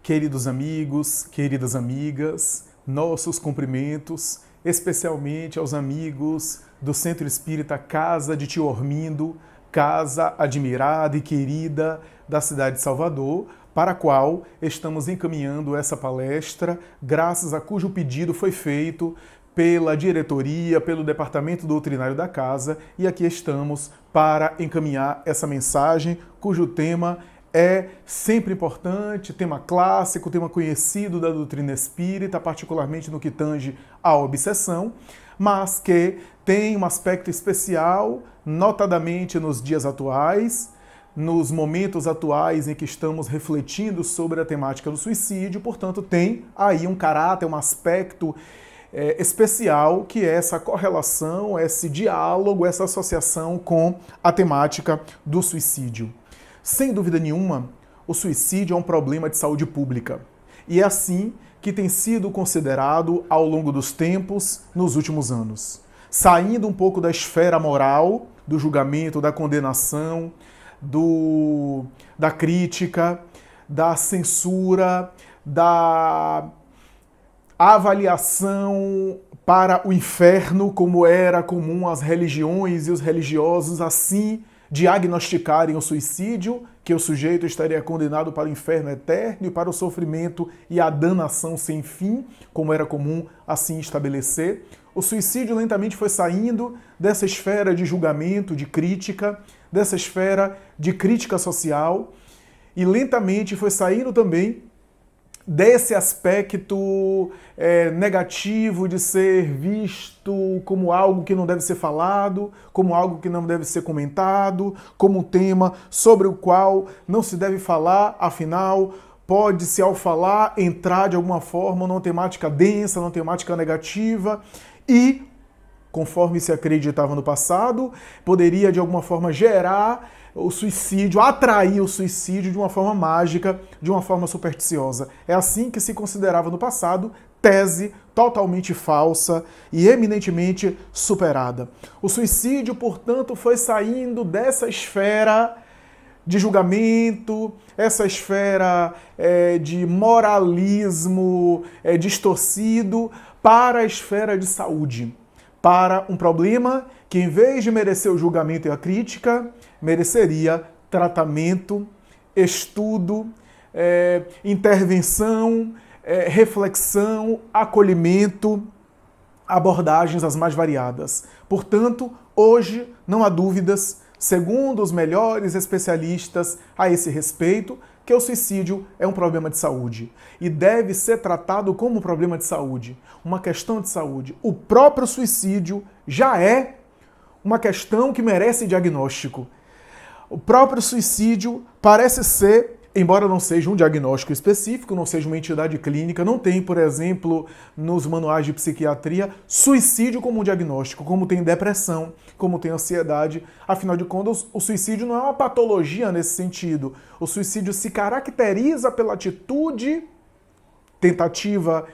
Queridos amigos, queridas amigas, nossos cumprimentos, especialmente aos amigos do Centro Espírita Casa de Tio Ormindo, casa admirada e querida da cidade de Salvador, para a qual estamos encaminhando essa palestra, graças a cujo pedido foi feito pela diretoria, pelo departamento doutrinário da casa, e aqui estamos para encaminhar essa mensagem, cujo tema é sempre importante, tema clássico, tema conhecido da doutrina espírita, particularmente no que tange à obsessão, mas que tem um aspecto especial, notadamente nos dias atuais, nos momentos atuais em que estamos refletindo sobre a temática do suicídio, portanto tem aí um caráter, um aspecto especial, que é essa correlação, esse diálogo, essa associação com a temática do suicídio. Sem dúvida nenhuma, o suicídio é um problema de saúde pública. E é assim que tem sido considerado ao longo dos tempos, nos últimos anos. Saindo um pouco da esfera moral, do julgamento, da condenação, da crítica, da censura, da avaliação para o inferno, como era comum as religiões e os religiosos assim diagnosticarem o suicídio, que o sujeito estaria condenado para o inferno eterno e para o sofrimento e a danação sem fim, como era comum assim estabelecer. O suicídio lentamente foi saindo dessa esfera de julgamento, de crítica, dessa esfera de crítica social, e lentamente foi saindo também desse aspecto negativo de ser visto como algo que não deve ser falado, como algo que não deve ser comentado, como um tema sobre o qual não se deve falar, afinal, pode-se, ao falar, entrar de alguma forma numa temática densa, numa temática negativa, e, conforme se acreditava no passado, poderia de alguma forma gerar o suicídio, atrair o suicídio de uma forma mágica, de uma forma supersticiosa. É assim que se considerava no passado, tese totalmente falsa e eminentemente superada. O suicídio, portanto, foi saindo dessa esfera de julgamento, essa esfera de moralismo distorcido, para a esfera de saúde, para um problema que, em vez de merecer o julgamento e a crítica, mereceria tratamento, estudo, intervenção, reflexão, acolhimento, abordagens as mais variadas. Portanto, hoje não há dúvidas, segundo os melhores especialistas a esse respeito, que o suicídio é um problema de saúde e deve ser tratado como um problema de saúde, uma questão de saúde. O próprio suicídio já é uma questão que merece diagnóstico. O próprio suicídio parece ser, embora não seja um diagnóstico específico, não seja uma entidade clínica, não tem, por exemplo, nos manuais de psiquiatria, suicídio como um diagnóstico, como tem depressão, como tem ansiedade. Afinal de contas, o suicídio não é uma patologia nesse sentido. O suicídio se caracteriza pela atitude, tentativa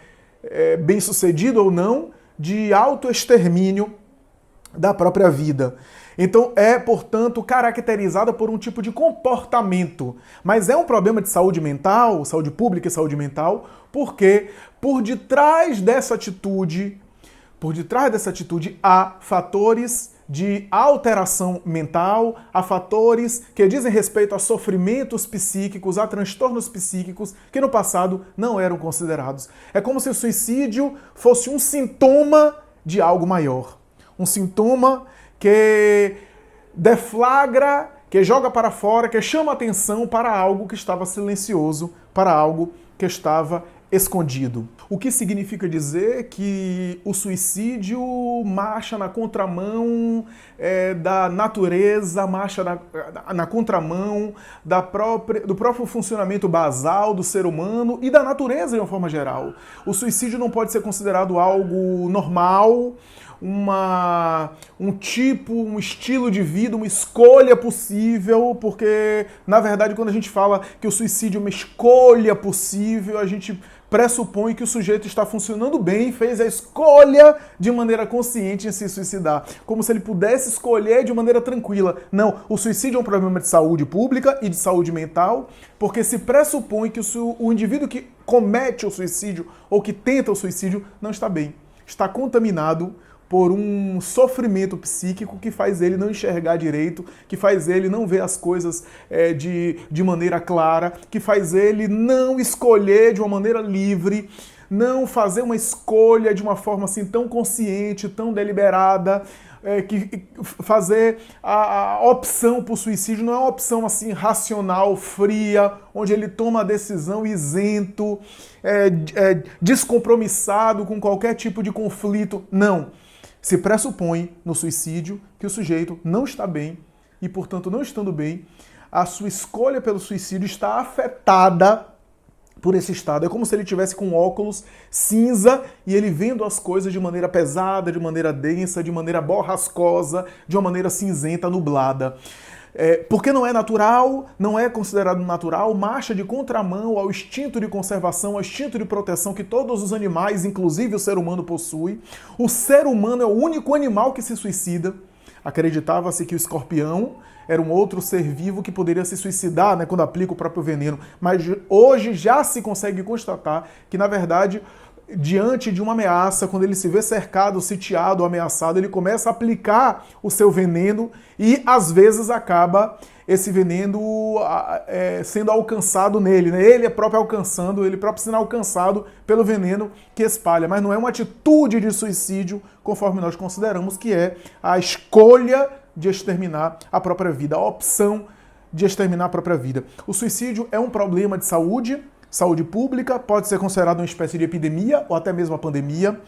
bem-sucedida ou não, de autoextermínio da própria vida. Então é, portanto, caracterizada por um tipo de comportamento. Mas é um problema de saúde mental, saúde pública e saúde mental, porque por detrás dessa atitude há fatores de alteração mental, há fatores que dizem respeito a sofrimentos psíquicos, a transtornos psíquicos que no passado não eram considerados. É como se o suicídio fosse um sintoma de algo maior. Um sintoma que deflagra, que joga para fora, que chama atenção para algo que estava silencioso, para algo que estava escondido. O que significa dizer que o suicídio marcha na contramão da natureza, marcha na contramão do próprio funcionamento basal do ser humano e da natureza de uma forma geral. O suicídio não pode ser considerado algo normal, um estilo de vida, uma escolha possível, porque, na verdade, quando a gente fala que o suicídio é uma escolha possível, a gente pressupõe que o sujeito está funcionando bem, fez a escolha de maneira consciente em se suicidar, como se ele pudesse escolher de maneira tranquila. Não, o suicídio é um problema de saúde pública e de saúde mental, porque se pressupõe que o indivíduo que comete o suicídio ou que tenta o suicídio não está bem, está contaminado por um sofrimento psíquico que faz ele não enxergar direito, que faz ele não ver as coisas de maneira clara, que faz ele não escolher de uma maneira livre, não fazer uma escolha de uma forma assim tão consciente, tão deliberada, que fazer a opção por suicídio não é uma opção assim racional, fria, onde ele toma a decisão isento, descompromissado com qualquer tipo de conflito. Não. Se pressupõe no suicídio que o sujeito não está bem e, portanto, não estando bem, a sua escolha pelo suicídio está afetada por esse estado. É como se ele tivesse com óculos cinza e ele vendo as coisas de maneira pesada, de maneira densa, de maneira borrascosa, de uma maneira cinzenta, nublada. Porque não é natural, não é considerado natural, marcha de contramão ao instinto de conservação, ao instinto de proteção que todos os animais, inclusive o ser humano, possui. O ser humano é o único animal que se suicida. Acreditava-se que o escorpião era um outro ser vivo que poderia se suicidar, né, quando aplica o próprio veneno. Mas hoje já se consegue constatar que, na verdade, diante de uma ameaça, quando ele se vê cercado, sitiado, ameaçado, ele começa a aplicar o seu veneno e, às vezes, acaba esse veneno sendo alcançado nele, né? Ele é próprio alcançando, ele próprio sendo alcançado pelo veneno que espalha. Mas não é uma atitude de suicídio, conforme nós consideramos que é a escolha de exterminar a própria vida, a opção de exterminar a própria vida. O suicídio é um problema de saúde pública, pode ser considerado uma espécie de epidemia ou até mesmo uma pandemia.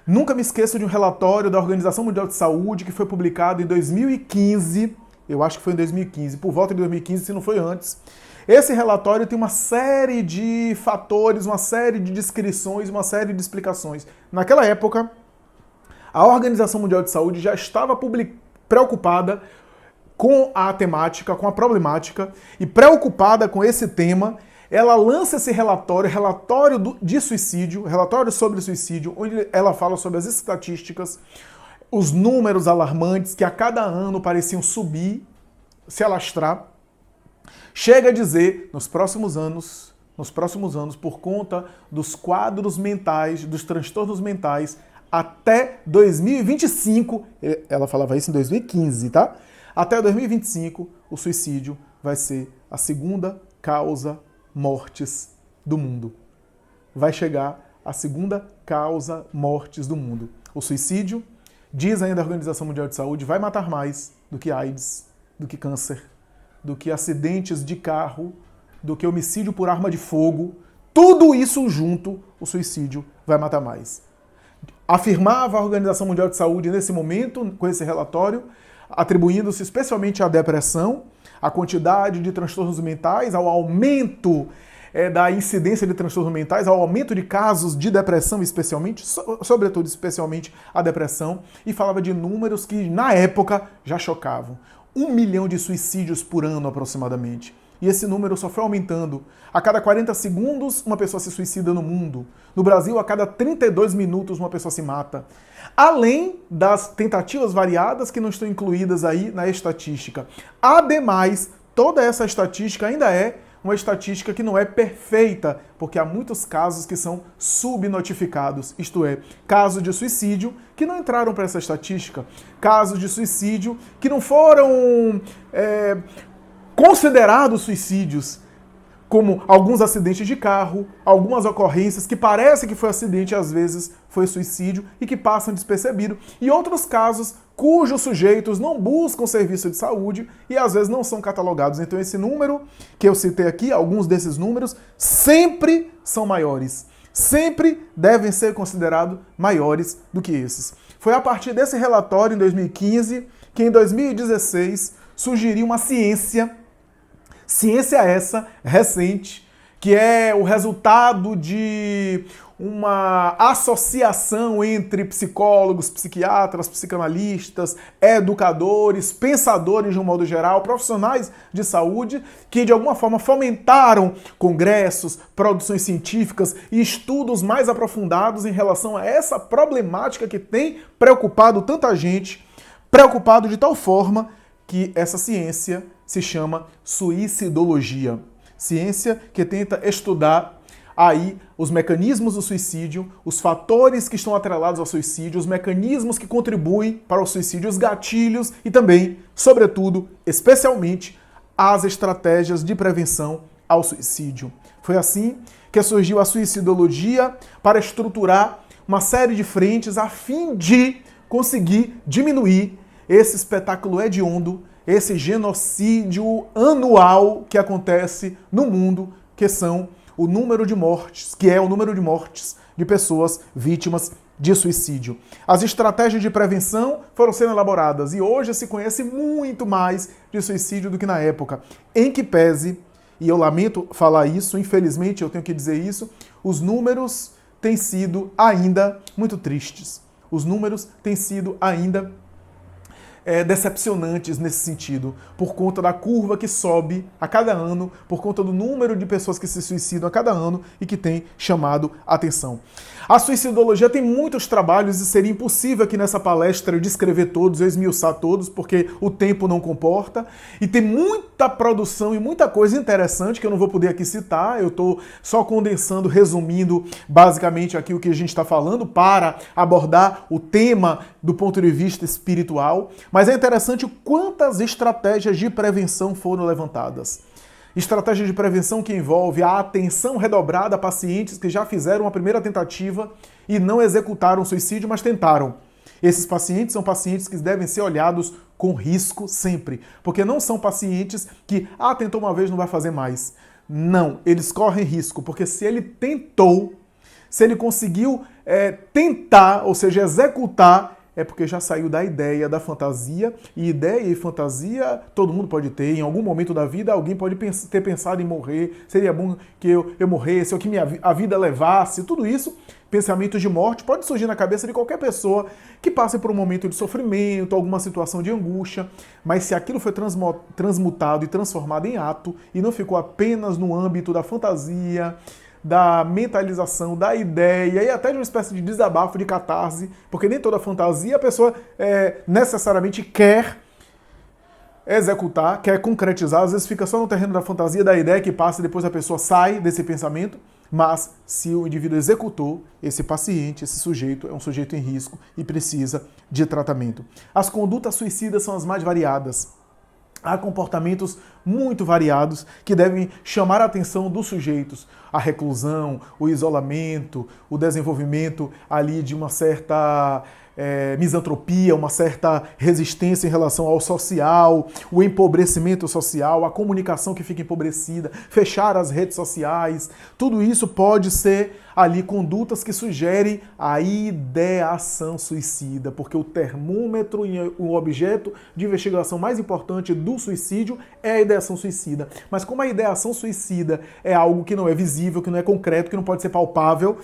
Nunca me esqueço de um relatório da Organização Mundial de Saúde que foi publicado em 2015, eu acho que foi em 2015, por volta de 2015, se não foi antes. Esse relatório tem uma série de fatores, uma série de descrições, uma série de explicações. Naquela época, a Organização Mundial de Saúde já estava preocupada com a temática, com a problemática, e preocupada com esse tema, ela lança esse relatório de suicídio, relatório sobre suicídio, onde ela fala sobre as estatísticas, os números alarmantes que a cada ano pareciam subir, se alastrar. Chega a dizer, nos próximos anos, por conta dos quadros mentais, dos transtornos mentais, até 2025, ela falava isso em 2015, tá? Até 2025, o suicídio vai ser a segunda causa mortes do mundo. Vai chegar a segunda causa mortes do mundo. O suicídio, diz ainda a Organização Mundial de Saúde, vai matar mais do que AIDS, do que câncer, do que acidentes de carro, do que homicídio por arma de fogo. Tudo isso junto, o suicídio vai matar mais. Afirmava a Organização Mundial de Saúde nesse momento, com esse relatório, atribuindo-se especialmente à depressão, à quantidade de transtornos mentais, ao aumento da incidência de transtornos mentais, ao aumento de casos de depressão, especialmente, sobretudo especialmente a depressão, e falava de números que na época já chocavam. 1 milhão de suicídios por ano aproximadamente. E esse número só foi aumentando. A cada 40 segundos, uma pessoa se suicida no mundo. No Brasil, a cada 32 minutos, uma pessoa se mata. Além das tentativas variadas que não estão incluídas aí na estatística. Ademais, toda essa estatística ainda é uma estatística que não é perfeita, porque há muitos casos que são subnotificados, isto é, casos de suicídio que não entraram para essa estatística, casos de suicídio que não foram considerados suicídios, como alguns acidentes de carro, algumas ocorrências que parece que foi acidente e às vezes foi suicídio e que passam despercebido, e outros casos cujos sujeitos não buscam serviço de saúde e às vezes não são catalogados. Então esse número que eu citei aqui, alguns desses números, sempre são maiores, sempre devem ser considerados maiores do que esses. Foi a partir desse relatório em 2015 que em 2016 surgiria uma ciência essa recente, que é o resultado de uma associação entre psicólogos, psiquiatras, psicanalistas, educadores, pensadores de um modo geral, profissionais de saúde, que de alguma forma fomentaram congressos, produções científicas e estudos mais aprofundados em relação a essa problemática que tem preocupado tanta gente, preocupado de tal forma que essa ciência se chama suicidologia. Ciência que tenta estudar aí os mecanismos do suicídio, os fatores que estão atrelados ao suicídio, os mecanismos que contribuem para o suicídio, os gatilhos e também, sobretudo, especialmente, as estratégias de prevenção ao suicídio. Foi assim que surgiu a suicidologia para estruturar uma série de frentes a fim de conseguir diminuir esse espetáculo hediondo, esse genocídio anual que acontece no mundo, que são o número de mortes, que é o número de mortes de pessoas vítimas de suicídio. As estratégias de prevenção foram sendo elaboradas e hoje se conhece muito mais de suicídio do que na época. Em que pese, e eu lamento falar isso, infelizmente eu tenho que dizer isso, os números têm sido ainda muito tristes. Os números têm sido ainda decepcionantes nesse sentido, por conta da curva que sobe a cada ano, por conta do número de pessoas que se suicidam a cada ano e que tem chamado a atenção. A suicidologia tem muitos trabalhos e seria impossível aqui nessa palestra eu descrever todos, eu esmiuçar todos, porque o tempo não comporta, e tem muita produção e muita coisa interessante que eu não vou poder aqui citar, eu estou só condensando, resumindo basicamente aqui o que a gente está falando para abordar o tema do ponto de vista espiritual, mas é interessante quantas estratégias de prevenção foram levantadas. Estratégia de prevenção que envolve a atenção redobrada a pacientes que já fizeram a primeira tentativa e não executaram o suicídio, mas tentaram. Esses pacientes são pacientes que devem ser olhados com risco sempre, porque não são pacientes que, tentou uma vez, não vai fazer mais. Não, eles correm risco, porque se ele tentou, se ele conseguiu tentar, ou seja, executar, é porque já saiu da ideia, da fantasia, e ideia e fantasia todo mundo pode ter. Em algum momento da vida, alguém pode ter pensado em morrer, seria bom que eu morresse, ou que a vida levasse, tudo isso, pensamentos de morte, pode surgir na cabeça de qualquer pessoa que passe por um momento de sofrimento, alguma situação de angústia, mas se aquilo foi transmutado e transformado em ato, e não ficou apenas no âmbito da fantasia, da mentalização, da ideia e até de uma espécie de desabafo, de catarse, porque nem toda fantasia a pessoa necessariamente quer executar, quer concretizar, às vezes fica só no terreno da fantasia, da ideia que passa e depois a pessoa sai desse pensamento, mas se o indivíduo executou, esse paciente, esse sujeito é um sujeito em risco e precisa de tratamento. As condutas suicidas são as mais variadas. Há comportamentos muito variados que devem chamar a atenção dos sujeitos. A reclusão, o isolamento, o desenvolvimento ali de uma certa misantropia, uma certa resistência em relação ao social, o empobrecimento social, a comunicação que fica empobrecida, fechar as redes sociais. Tudo isso pode ser ali condutas que sugerem a ideação suicida, porque o termômetro e o objeto de investigação mais importante do suicídio é a ideação suicida. Mas como a ideação suicida é algo que não é visível, que não é concreto, que não pode ser palpável,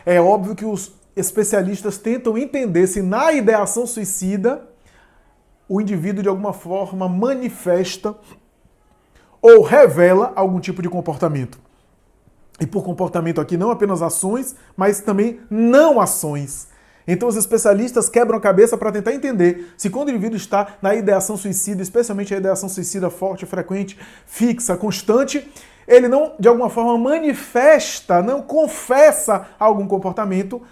é óbvio que os especialistas tentam entender se na ideação suicida o indivíduo de alguma forma manifesta ou revela algum tipo de comportamento. E por comportamento aqui não apenas ações, mas também não ações. Então os especialistas quebram a cabeça para tentar entender se quando o indivíduo está na ideação suicida, especialmente a ideação suicida forte, frequente, fixa, constante, ele não, de alguma forma, manifesta, não confessa algum comportamento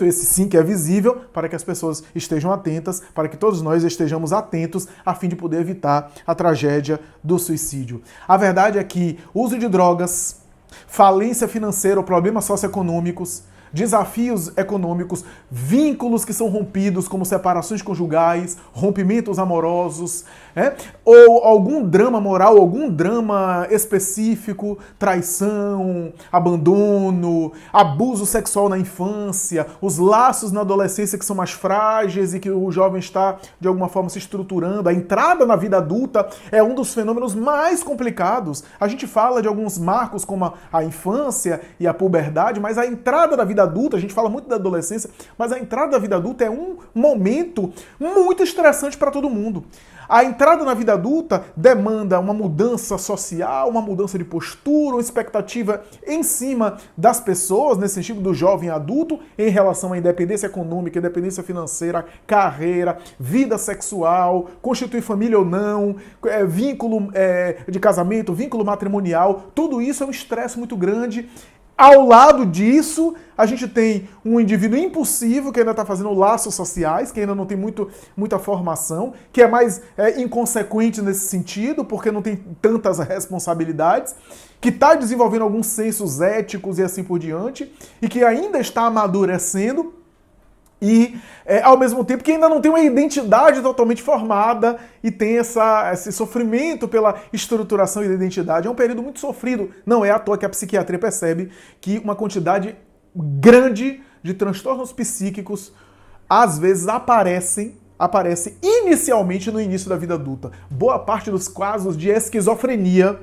esse sim que é visível, para que as pessoas estejam atentas, para que todos nós estejamos atentos, a fim de poder evitar a tragédia do suicídio. A verdade é que uso de drogas, falência financeira ou problemas socioeconômicos desafios econômicos, vínculos que são rompidos, como separações conjugais, rompimentos amorosos, ou algum drama moral, algum drama específico, traição, abandono, abuso sexual na infância, os laços na adolescência que são mais frágeis e que o jovem está, de alguma forma, se estruturando. A entrada na vida adulta é um dos fenômenos mais complicados. A gente fala de alguns marcos como a infância e a puberdade, mas a entrada da vida adulta, a gente fala muito da adolescência, mas a entrada da vida adulta é um momento muito estressante para todo mundo. A entrada na vida adulta demanda uma mudança social, uma mudança de postura, uma expectativa em cima das pessoas, nesse sentido do jovem adulto, em relação à independência econômica, independência financeira, carreira, vida sexual, constituir família ou não, vínculo de casamento, vínculo matrimonial. Tudo isso é um estresse muito grande. Ao lado disso, a gente tem um indivíduo impulsivo que ainda está fazendo laços sociais, que ainda não tem muita formação, que é mais inconsequente nesse sentido, porque não tem tantas responsabilidades, que está desenvolvendo alguns sensos éticos e assim por diante, e que ainda está amadurecendo, e, ao mesmo tempo, que ainda não tem uma identidade totalmente formada e tem esse sofrimento pela estruturação da identidade. É um período muito sofrido. Não é à toa que a psiquiatria percebe que uma quantidade grande de transtornos psíquicos, às vezes, aparece inicialmente no início da vida adulta. Boa parte dos casos de esquizofrenia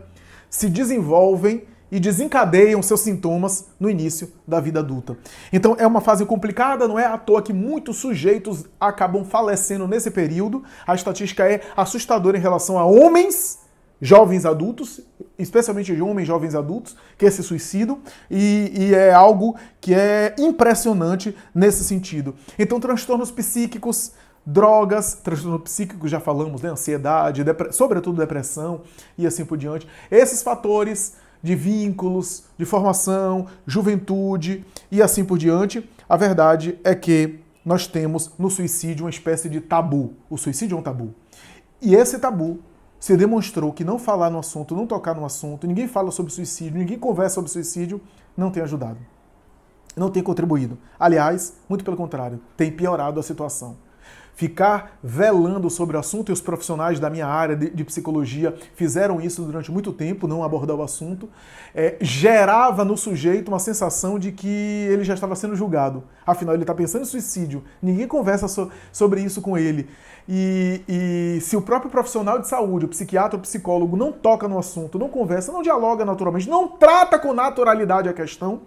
se desenvolvem e desencadeiam seus sintomas no início da vida adulta. Então é uma fase complicada, não é à toa que muitos sujeitos acabam falecendo nesse período. A estatística é assustadora em relação a homens jovens adultos, especialmente de homens jovens adultos, que se suicidam, e é algo que é impressionante nesse sentido. Então transtornos psíquicos, drogas, transtornos psíquicos, já falamos, né? Ansiedade, sobretudo depressão e assim por diante. Esses fatores de vínculos, de formação, juventude e assim por diante, a verdade é que nós temos no suicídio uma espécie de tabu. O suicídio é um tabu. E esse tabu se demonstrou que não falar no assunto, não tocar no assunto, ninguém fala sobre suicídio, ninguém conversa sobre suicídio, não tem ajudado. Não tem contribuído. Aliás, muito pelo contrário, tem piorado a situação. Ficar velando sobre o assunto, e os profissionais da minha área de psicologia fizeram isso durante muito tempo, não abordar o assunto, gerava no sujeito uma sensação de que ele já estava sendo julgado. Afinal, ele está pensando em suicídio, ninguém conversa sobre isso com ele. E se o próprio profissional de saúde, o psiquiatra, o psicólogo, não toca no assunto, não conversa, não dialoga naturalmente, não trata com naturalidade a questão,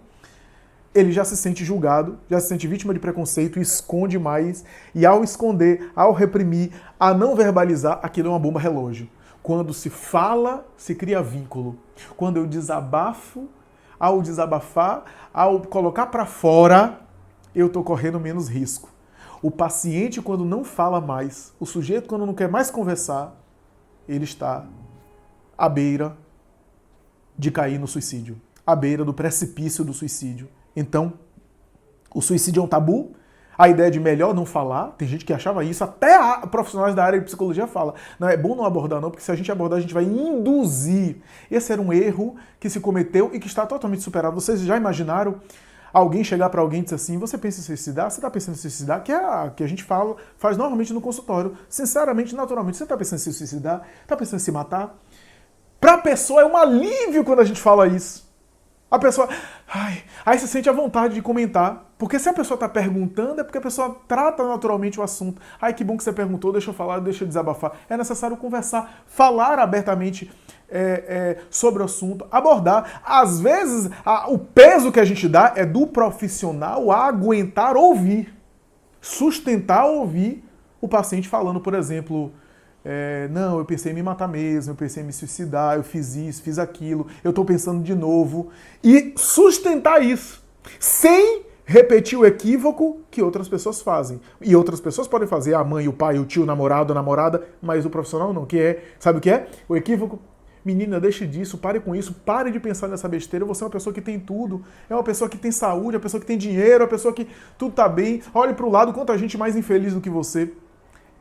ele já se sente julgado, já se sente vítima de preconceito e esconde mais. E ao esconder, ao reprimir, a não verbalizar, aquilo é uma bomba relógio. Quando se fala, se cria vínculo. Quando eu desabafo, ao desabafar, ao colocar para fora, eu estou correndo menos risco. O paciente, quando não fala mais, o sujeito, quando não quer mais conversar, ele está à beira de cair no suicídio, à beira do precipício do suicídio. Então, o suicídio é um tabu, a ideia de melhor não falar, tem gente que achava isso, até profissionais da área de psicologia falam, não, é bom não abordar não, porque se a gente abordar a gente vai induzir. Esse era um erro que se cometeu e que está totalmente superado. Vocês já imaginaram alguém chegar para alguém e dizer assim, você pensa em suicidar? Você está pensando em suicidar? Que é que a gente faz normalmente no consultório. Sinceramente, naturalmente, você está pensando em se suicidar? Está pensando em se matar? Para a pessoa é um alívio quando a gente fala isso. A pessoa, aí se sente à vontade de comentar. Porque se a pessoa está perguntando, é porque a pessoa trata naturalmente o assunto. Ai, que bom que você perguntou, deixa eu falar, deixa eu desabafar. É necessário conversar, falar abertamente sobre o assunto, abordar. Às vezes, o peso que a gente dá é do profissional a aguentar ouvir, sustentar ouvir o paciente falando, por exemplo, não, eu pensei em me matar mesmo, eu pensei em me suicidar, eu fiz isso, fiz aquilo, eu estou pensando de novo. E sustentar isso, sem repetir o equívoco que outras pessoas fazem. E outras pessoas podem fazer, a mãe, o pai, o tio, o namorado, a namorada, mas o profissional não, sabe o que é? O equívoco, menina, deixe disso, pare com isso, pare de pensar nessa besteira, você é uma pessoa que tem tudo, é uma pessoa que tem saúde, é uma pessoa que tem dinheiro, é uma pessoa que tudo tá bem, olhe para o lado, quanta gente mais infeliz do que você.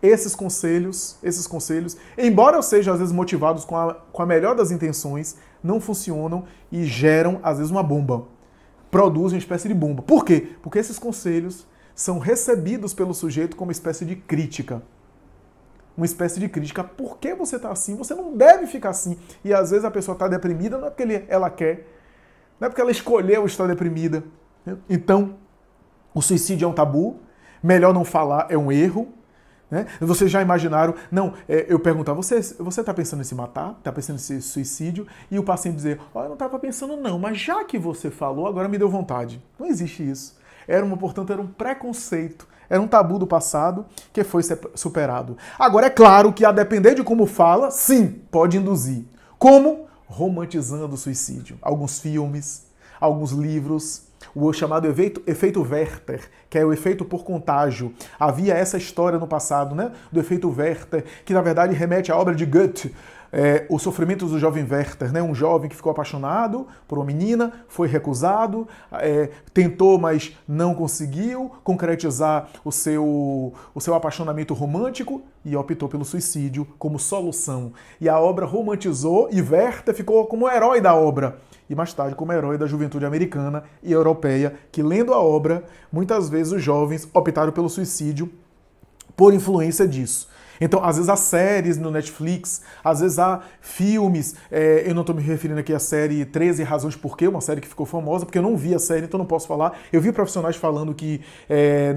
Esses conselhos, embora eu seja às vezes motivados com a melhor das intenções, não funcionam e geram às vezes uma bomba. produzem uma espécie de bomba. Por quê? Porque esses conselhos são recebidos pelo sujeito como uma espécie de crítica. Uma espécie de crítica. Por que você está assim? Você não deve ficar assim. E às vezes a pessoa está deprimida, não é porque ela quer, não é porque ela escolheu estar deprimida. Então, o suicídio é um tabu, melhor não falar, é um erro. Né? Vocês já imaginaram? Não, eu perguntar, você está pensando em se matar? Está pensando em suicídio? E o paciente dizer, eu não estava pensando não, mas já que você falou, agora me deu vontade. Não existe isso. Portanto, era um preconceito, era um tabu do passado que foi superado. Agora, é claro que a depender de como fala, sim, pode induzir. Como? Romantizando o suicídio. Alguns filmes, alguns livros, o chamado efeito Werther, que é o efeito por contágio. Havia essa história no passado, né, do efeito Werther, que na verdade remete à obra de Goethe, O Sofrimento do Jovem Werther, né? Um jovem que ficou apaixonado por uma menina, foi recusado, tentou, mas não conseguiu concretizar o seu apaixonamento romântico e optou pelo suicídio como solução. E a obra romantizou e Werther ficou como herói da obra. E mais tarde como herói da juventude americana e europeia, que lendo a obra, muitas vezes os jovens optaram pelo suicídio por influência disso. Então, às vezes há séries no Netflix, às vezes há filmes, eu não estou me referindo aqui à série 13 Razões Por Quê, uma série que ficou famosa, porque eu não vi a série, então não posso falar. Eu vi profissionais falando que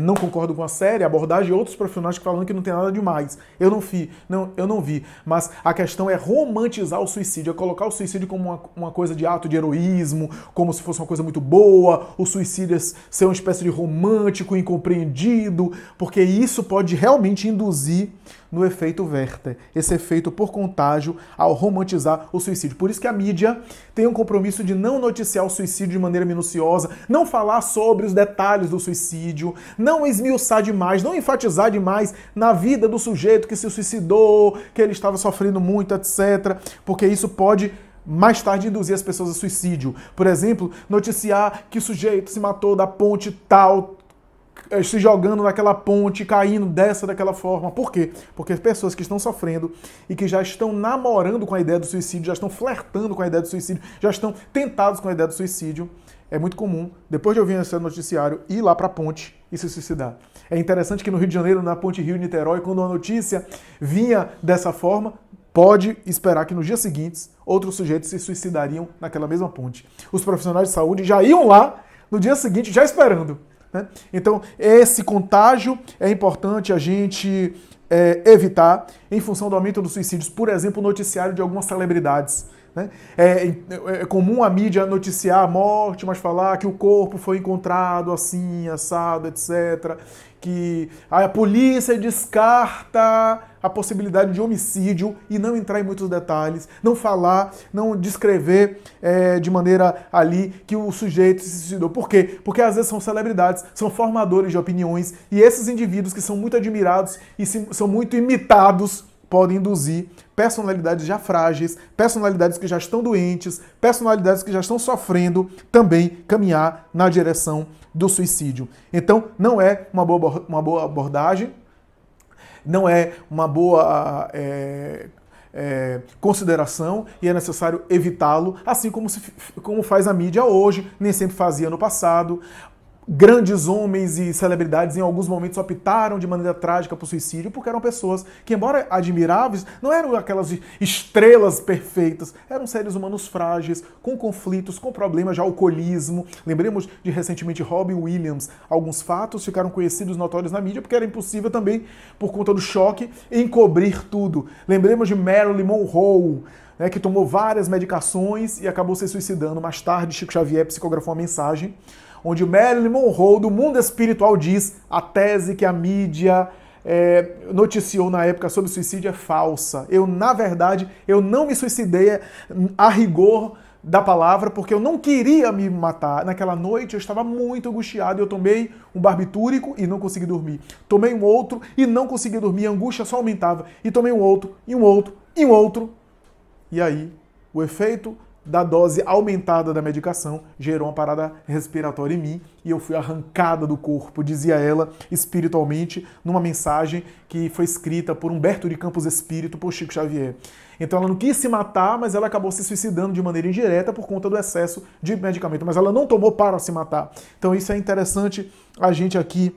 não concordam com a série, a abordagem, e outros profissionais falando que não tem nada demais. Eu não vi. Mas a questão é romantizar o suicídio, é colocar o suicídio como uma coisa de ato de heroísmo, como se fosse uma coisa muito boa, o suicídio é ser uma espécie de romântico incompreendido, porque isso pode realmente induzir no efeito Werther, esse efeito por contágio ao romantizar o suicídio. Por isso que a mídia tem um compromisso de não noticiar o suicídio de maneira minuciosa, não falar sobre os detalhes do suicídio, não esmiuçar demais, não enfatizar demais na vida do sujeito que se suicidou, que ele estava sofrendo muito, etc. Porque isso pode mais tarde induzir as pessoas a suicídio. Por exemplo, noticiar que o sujeito se matou da ponte tal, se jogando naquela ponte, caindo daquela forma. Por quê? Porque pessoas que estão sofrendo e que já estão namorando com a ideia do suicídio, já estão flertando com a ideia do suicídio, já estão tentados com a ideia do suicídio, é muito comum, depois de ouvir esse noticiário, ir lá para a ponte e se suicidar. É interessante que no Rio de Janeiro, na ponte Rio-Niterói, quando a notícia vinha dessa forma, pode esperar que nos dias seguintes outros sujeitos se suicidariam naquela mesma ponte. Os profissionais de saúde já iam lá no dia seguinte, já esperando. Então, esse contágio é importante a gente evitar em função do aumento dos suicídios. Por exemplo, o noticiário de algumas celebridades. Né? É comum a mídia noticiar a morte, mas falar que o corpo foi encontrado assim, assado, etc. Que a polícia descarta a possibilidade de homicídio e não entrar em muitos detalhes, não falar, não descrever de maneira ali que o sujeito se suicidou. Por quê? Porque às vezes são celebridades, são formadores de opiniões e esses indivíduos que são muito admirados e são muito imitados podem induzir personalidades já frágeis, personalidades que já estão doentes, personalidades que já estão sofrendo, também caminhar na direção do suicídio. Então, não é uma boa abordagem, não é uma boa consideração e é necessário evitá-lo, assim como faz a mídia hoje, nem sempre fazia no passado. Grandes homens e celebridades em alguns momentos optaram de maneira trágica por suicídio porque eram pessoas que, embora admiráveis, não eram aquelas estrelas perfeitas, eram seres humanos frágeis, com conflitos, com problemas de alcoolismo. Lembremos de recentemente Robin Williams. Alguns fatos ficaram conhecidos, notórios na mídia porque era impossível também, por conta do choque, encobrir tudo. Lembremos de Marilyn Monroe, que tomou várias medicações e acabou se suicidando. Mais tarde, Chico Xavier psicografou uma mensagem onde Marilyn Monroe, do mundo espiritual, diz a tese que a mídia noticiou na época sobre suicídio é falsa. Na verdade, eu não me suicidei a rigor da palavra, porque eu não queria me matar. Naquela noite eu estava muito angustiado, eu tomei um barbitúrico e não consegui dormir. Tomei um outro e não consegui dormir, a angústia só aumentava. E tomei um outro, e um outro, e um outro. E aí, o efeito da dose aumentada da medicação gerou uma parada respiratória em mim e eu fui arrancada do corpo, dizia ela espiritualmente, numa mensagem que foi escrita por Humberto de Campos Espírito, por Chico Xavier. Então ela não quis se matar, mas ela acabou se suicidando de maneira indireta por conta do excesso de medicamento, mas ela não tomou para se matar. Então isso é interessante a gente aqui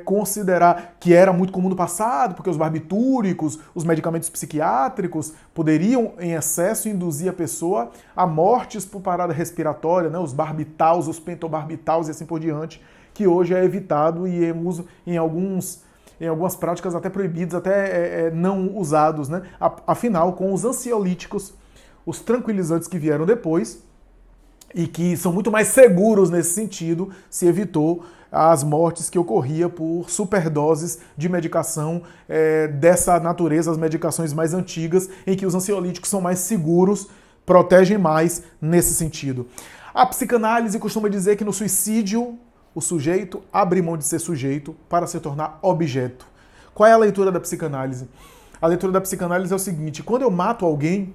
considerar que era muito comum no passado, porque os barbitúricos, os medicamentos psiquiátricos poderiam, em excesso, induzir a pessoa a mortes por parada respiratória, né? Os barbitaus, os pentobarbitaus e assim por diante, que hoje é evitado e em algumas práticas até proibidos, até não usados, né? Afinal, com os ansiolíticos, os tranquilizantes que vieram depois, e que são muito mais seguros nesse sentido, se evitou as mortes que ocorriam por superdoses de medicação dessa natureza, as medicações mais antigas, em que os ansiolíticos são mais seguros, protegem mais nesse sentido. A psicanálise costuma dizer que no suicídio o sujeito abre mão de ser sujeito para se tornar objeto. Qual é a leitura da psicanálise? A leitura da psicanálise é o seguinte: quando eu mato alguém,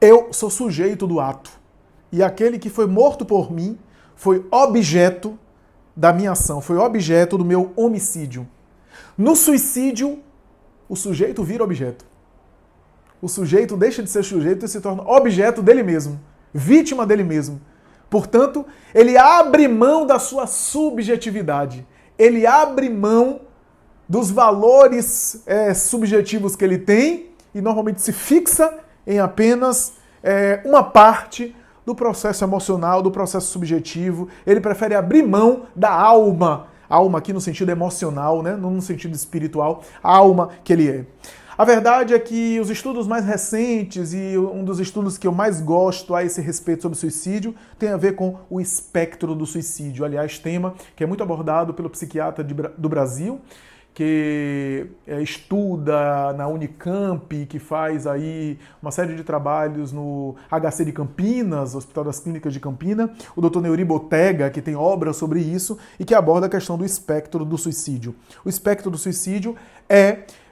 eu sou sujeito do ato. E aquele que foi morto por mim foi objeto da minha ação, foi objeto do meu homicídio. No suicídio, o sujeito vira objeto. O sujeito deixa de ser sujeito e se torna objeto dele mesmo, vítima dele mesmo. Portanto, ele abre mão da sua subjetividade. Ele abre mão dos valores subjetivos que ele tem e normalmente se fixa em apenas uma parte do processo emocional, do processo subjetivo. Ele prefere abrir mão da alma. Alma aqui no sentido emocional, né? Não no sentido espiritual. A alma que ele é. A verdade é que os estudos mais recentes e um dos estudos que eu mais gosto a esse respeito sobre suicídio tem a ver com o espectro do suicídio. Aliás, tema que é muito abordado pelo psiquiatra do Brasil, que estuda na Unicamp, que faz aí uma série de trabalhos no HC de Campinas, Hospital das Clínicas de Campinas, o Dr. Neuri Botega, que tem obras sobre isso e que aborda a questão do espectro do suicídio. O espectro do suicídio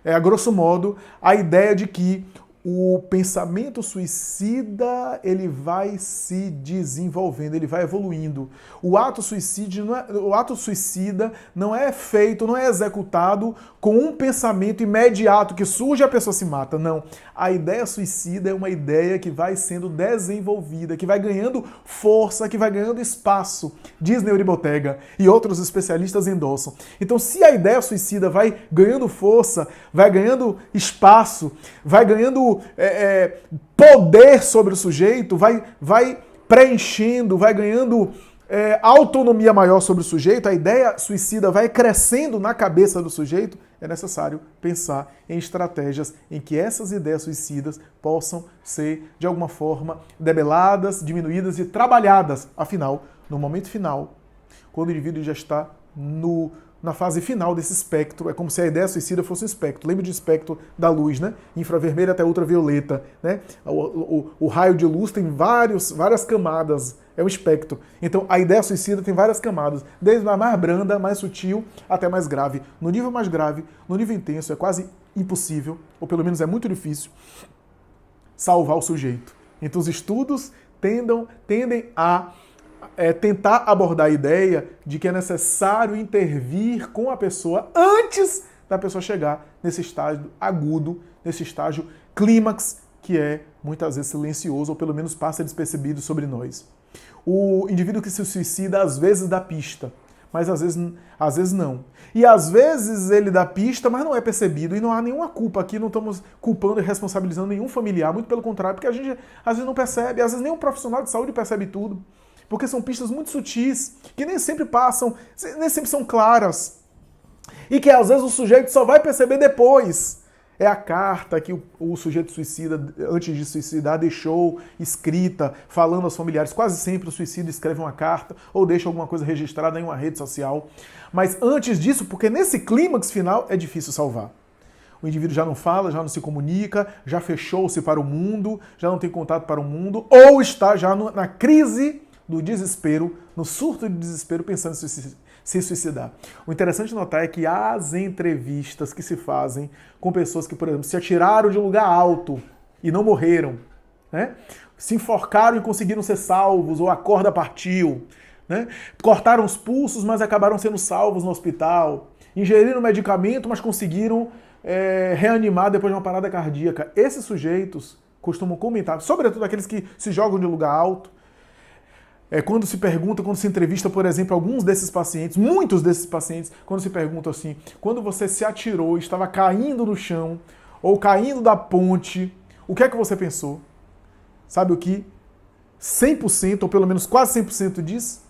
a grosso modo, a ideia de que o pensamento suicida ele vai se desenvolvendo, ele vai evoluindo. O ato suicida não é feito, não é executado com um pensamento imediato que surge e a pessoa se mata. Não. A ideia suicida é uma ideia que vai sendo desenvolvida, que vai ganhando força, que vai ganhando espaço, diz Neuri Botega, e outros especialistas endossam. Então, se a ideia suicida vai ganhando força, vai ganhando espaço, vai ganhando poder sobre o sujeito, vai preenchendo, vai ganhando autonomia maior sobre o sujeito, a ideia suicida vai crescendo na cabeça do sujeito, é necessário pensar em estratégias em que essas ideias suicidas possam ser, de alguma forma, debeladas, diminuídas e trabalhadas. Afinal, no momento final, quando o indivíduo já está na fase final desse espectro, é como se a ideia suicida fosse um espectro. Lembra de espectro da luz, né? Infravermelha até ultravioleta, né? O raio de luz tem várias camadas, é um espectro. Então, a ideia suicida tem várias camadas, desde a mais branda, mais sutil, até mais grave. No nível mais grave, no nível intenso, é quase impossível, ou pelo menos é muito difícil, salvar o sujeito. Então, os estudos tendem a tentar abordar a ideia de que é necessário intervir com a pessoa antes da pessoa chegar nesse estágio agudo, nesse estágio clímax, que é muitas vezes silencioso, ou pelo menos passa despercebido sobre nós. O indivíduo que se suicida às vezes dá pista, mas às vezes não. E às vezes ele dá pista, mas não é percebido, e não há nenhuma culpa aqui, não estamos culpando e responsabilizando nenhum familiar, muito pelo contrário, porque a gente às vezes não percebe, às vezes nem um profissional de saúde percebe tudo. Porque são pistas muito sutis, que nem sempre passam, nem sempre são claras. E que às vezes o sujeito só vai perceber depois. É a carta que o sujeito suicida, antes de suicidar, deixou escrita, falando aos familiares. Quase sempre o suicida escreve uma carta ou deixa alguma coisa registrada em uma rede social. Mas antes disso, porque nesse clímax final é difícil salvar. O indivíduo já não fala, já não se comunica, já fechou-se para o mundo, já não tem contato para o mundo, ou está já na crise do desespero, no surto de desespero, pensando em se suicidar. O interessante notar é que as entrevistas que se fazem com pessoas que, por exemplo, se atiraram de um lugar alto e não morreram, né? se enforcaram e conseguiram ser salvos, ou a corda partiu, né? Cortaram os pulsos, mas acabaram sendo salvos no hospital. Ingeriram medicamento, mas conseguiram reanimar depois de uma parada cardíaca. Esses sujeitos costumam comentar, sobretudo aqueles que se jogam de lugar alto, quando se pergunta, quando se entrevista, por exemplo, alguns desses pacientes, muitos desses pacientes, quando se pergunta assim, quando você se atirou e estava caindo no chão, ou caindo da ponte, o que é que você pensou? Sabe o que 100%, ou pelo menos quase 100% diz?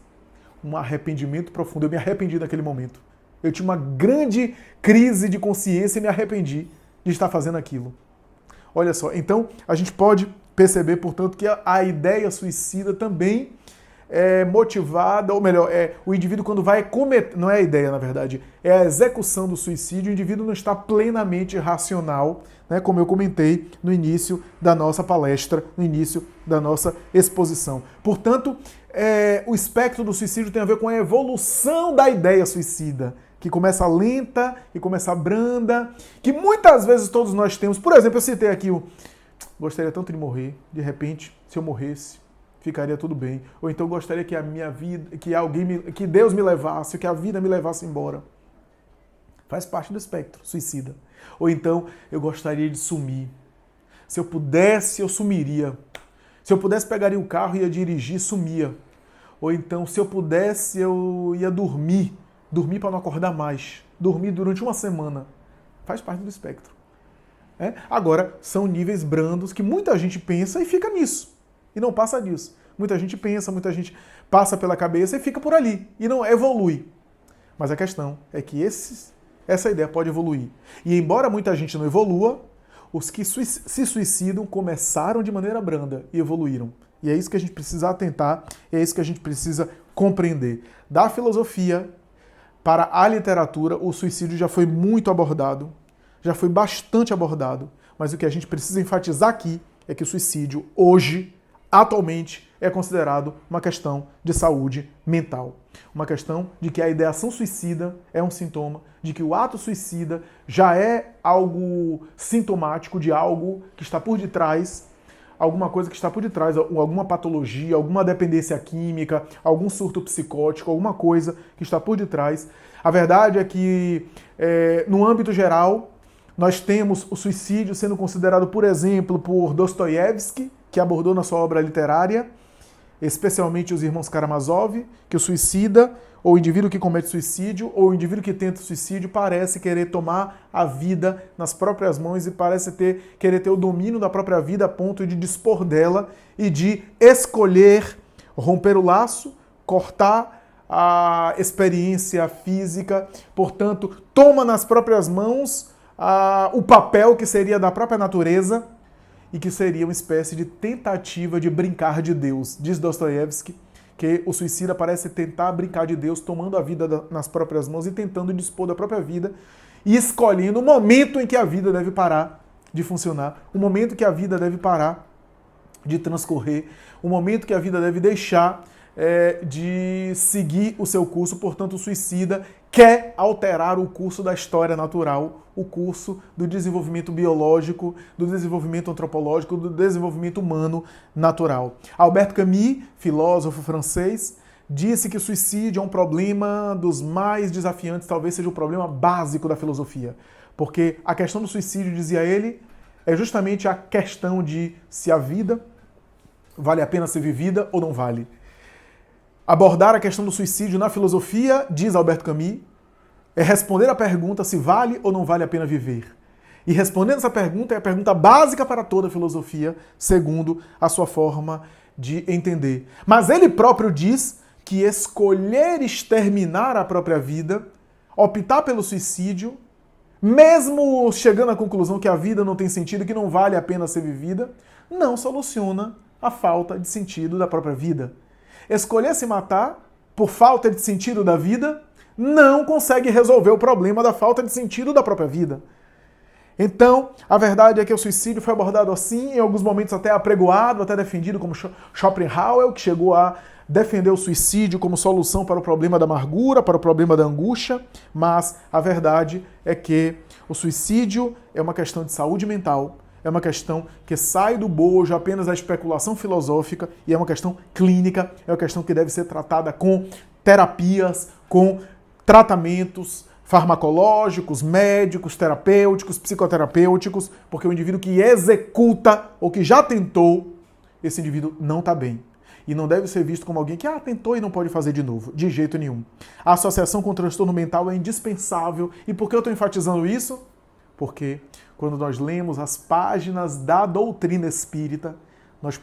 Um arrependimento profundo. Eu me arrependi naquele momento. Eu tinha uma grande crise de consciência e me arrependi de estar fazendo aquilo. Olha só, então a gente pode perceber, portanto, que a ideia suicida também é motivada, ou melhor, o indivíduo quando vai cometer, não é a ideia na verdade, é a execução do suicídio, o indivíduo não está plenamente racional, né, como eu comentei no início da nossa palestra, no início da nossa exposição. Portanto, o espectro do suicídio tem a ver com a evolução da ideia suicida, que começa lenta e começa branda, que muitas vezes todos nós temos. Por exemplo, eu citei aqui gostaria tanto de morrer, de repente, se eu morresse, ficaria tudo bem. Ou então gostaria que a minha vida, que Deus me levasse, que a vida me levasse embora. Faz parte do espectro suicida. Ou então eu gostaria de sumir. Se eu pudesse, eu sumiria. Se eu pudesse, pegaria o carro e ia dirigir, sumia. Ou então, se eu pudesse, eu ia dormir para não acordar mais. Dormir durante uma semana. Faz parte do espectro. Agora, são níveis brandos que muita gente pensa e fica nisso. E não passa disso. Muita gente pensa, muita gente passa pela cabeça e fica por ali. E não evolui. Mas a questão é que essa ideia pode evoluir. E embora muita gente não evolua, os que se suicidam começaram de maneira branda e evoluíram. E é isso que a gente precisa atentar, é isso que a gente precisa compreender. Da filosofia para a literatura, o suicídio já foi muito abordado, já foi bastante abordado, mas o que a gente precisa enfatizar aqui é que o suicídio hoje, atualmente, é considerado uma questão de saúde mental. Uma questão de que a ideação suicida é um sintoma, de que o ato suicida já é algo sintomático de algo que está por detrás, alguma coisa que está por detrás, alguma patologia, alguma dependência química, algum surto psicótico, alguma coisa que está por detrás. A verdade é que, no âmbito geral, nós temos o suicídio sendo considerado, por exemplo, por Dostoiévski, que abordou na sua obra literária, especialmente os irmãos Karamazov, que o suicida, ou o indivíduo que comete suicídio, ou o indivíduo que tenta suicídio, parece querer tomar a vida nas próprias mãos e parece querer ter o domínio da própria vida a ponto de dispor dela e de escolher romper o laço, cortar a experiência física, portanto, toma nas próprias mãos o papel que seria da própria natureza e que seria uma espécie de tentativa de brincar de Deus. Diz Dostoiévski que o suicida parece tentar brincar de Deus, tomando a vida nas próprias mãos e tentando dispor da própria vida e escolhendo o momento em que a vida deve parar de funcionar, o momento que a vida deve parar de transcorrer, o momento que a vida deve deixar de seguir o seu curso. Portanto, o suicida quer alterar o curso da história natural, o curso do desenvolvimento biológico, do desenvolvimento antropológico, do desenvolvimento humano natural. Albert Camus, filósofo francês, disse que o suicídio é um problema dos mais desafiantes, talvez seja o problema básico da filosofia. Porque a questão do suicídio, dizia ele, é justamente a questão de se a vida vale a pena ser vivida ou não vale. Abordar a questão do suicídio na filosofia, diz Albert Camus, é responder a pergunta se vale ou não vale a pena viver. E respondendo essa pergunta é a pergunta básica para toda a filosofia, segundo a sua forma de entender. Mas ele próprio diz que escolher exterminar a própria vida, optar pelo suicídio, mesmo chegando à conclusão que a vida não tem sentido, que não vale a pena ser vivida, não soluciona a falta de sentido da própria vida. Escolher se matar por falta de sentido da vida não consegue resolver o problema da falta de sentido da própria vida. Então, a verdade é que o suicídio foi abordado assim, em alguns momentos até apregoado, até defendido, como Schopenhauer, que chegou a defender o suicídio como solução para o problema da amargura, para o problema da angústia, mas a verdade é que o suicídio é uma questão de saúde mental, é uma questão que sai do bojo apenas da especulação filosófica e é uma questão clínica, é uma questão que deve ser tratada com terapias, com tratamentos farmacológicos, médicos, terapêuticos, psicoterapêuticos, porque o indivíduo que executa ou que já tentou, esse indivíduo não está bem. E não deve ser visto como alguém que tentou e não pode fazer de novo. De jeito nenhum. A associação com o transtorno mental é indispensável. E por que eu estou enfatizando isso? Porque quando nós lemos as páginas da doutrina espírita, nós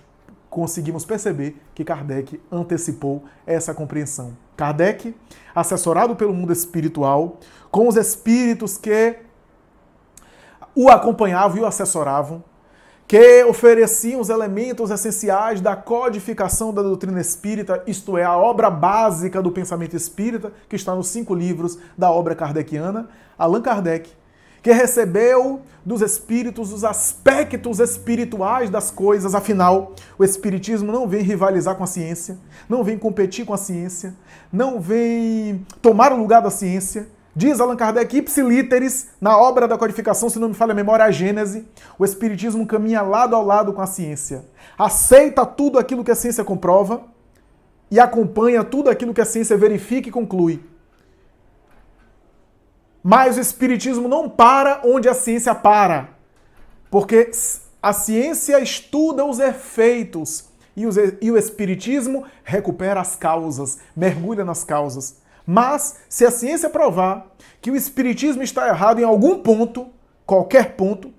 conseguimos perceber que Kardec antecipou essa compreensão. Kardec, assessorado pelo mundo espiritual, com os espíritos que o acompanhavam e o assessoravam, que ofereciam os elementos essenciais da codificação da doutrina espírita, isto é, a obra básica do pensamento espírita, que está nos 5 livros da obra kardeciana, Allan Kardec, que recebeu dos espíritos os aspectos espirituais das coisas. Afinal, o espiritismo não vem rivalizar com a ciência, não vem competir com a ciência, não vem tomar o lugar da ciência. Diz Allan Kardec, ipsi literis, na obra da codificação, se não me falha a memória, a Gênese, o espiritismo caminha lado a lado com a ciência. Aceita tudo aquilo que a ciência comprova e acompanha tudo aquilo que a ciência verifica e conclui. Mas o espiritismo não para onde a ciência para, porque a ciência estuda os efeitos e o espiritismo recupera as causas, mergulha nas causas. Mas, se a ciência provar que o espiritismo está errado em algum ponto, qualquer ponto,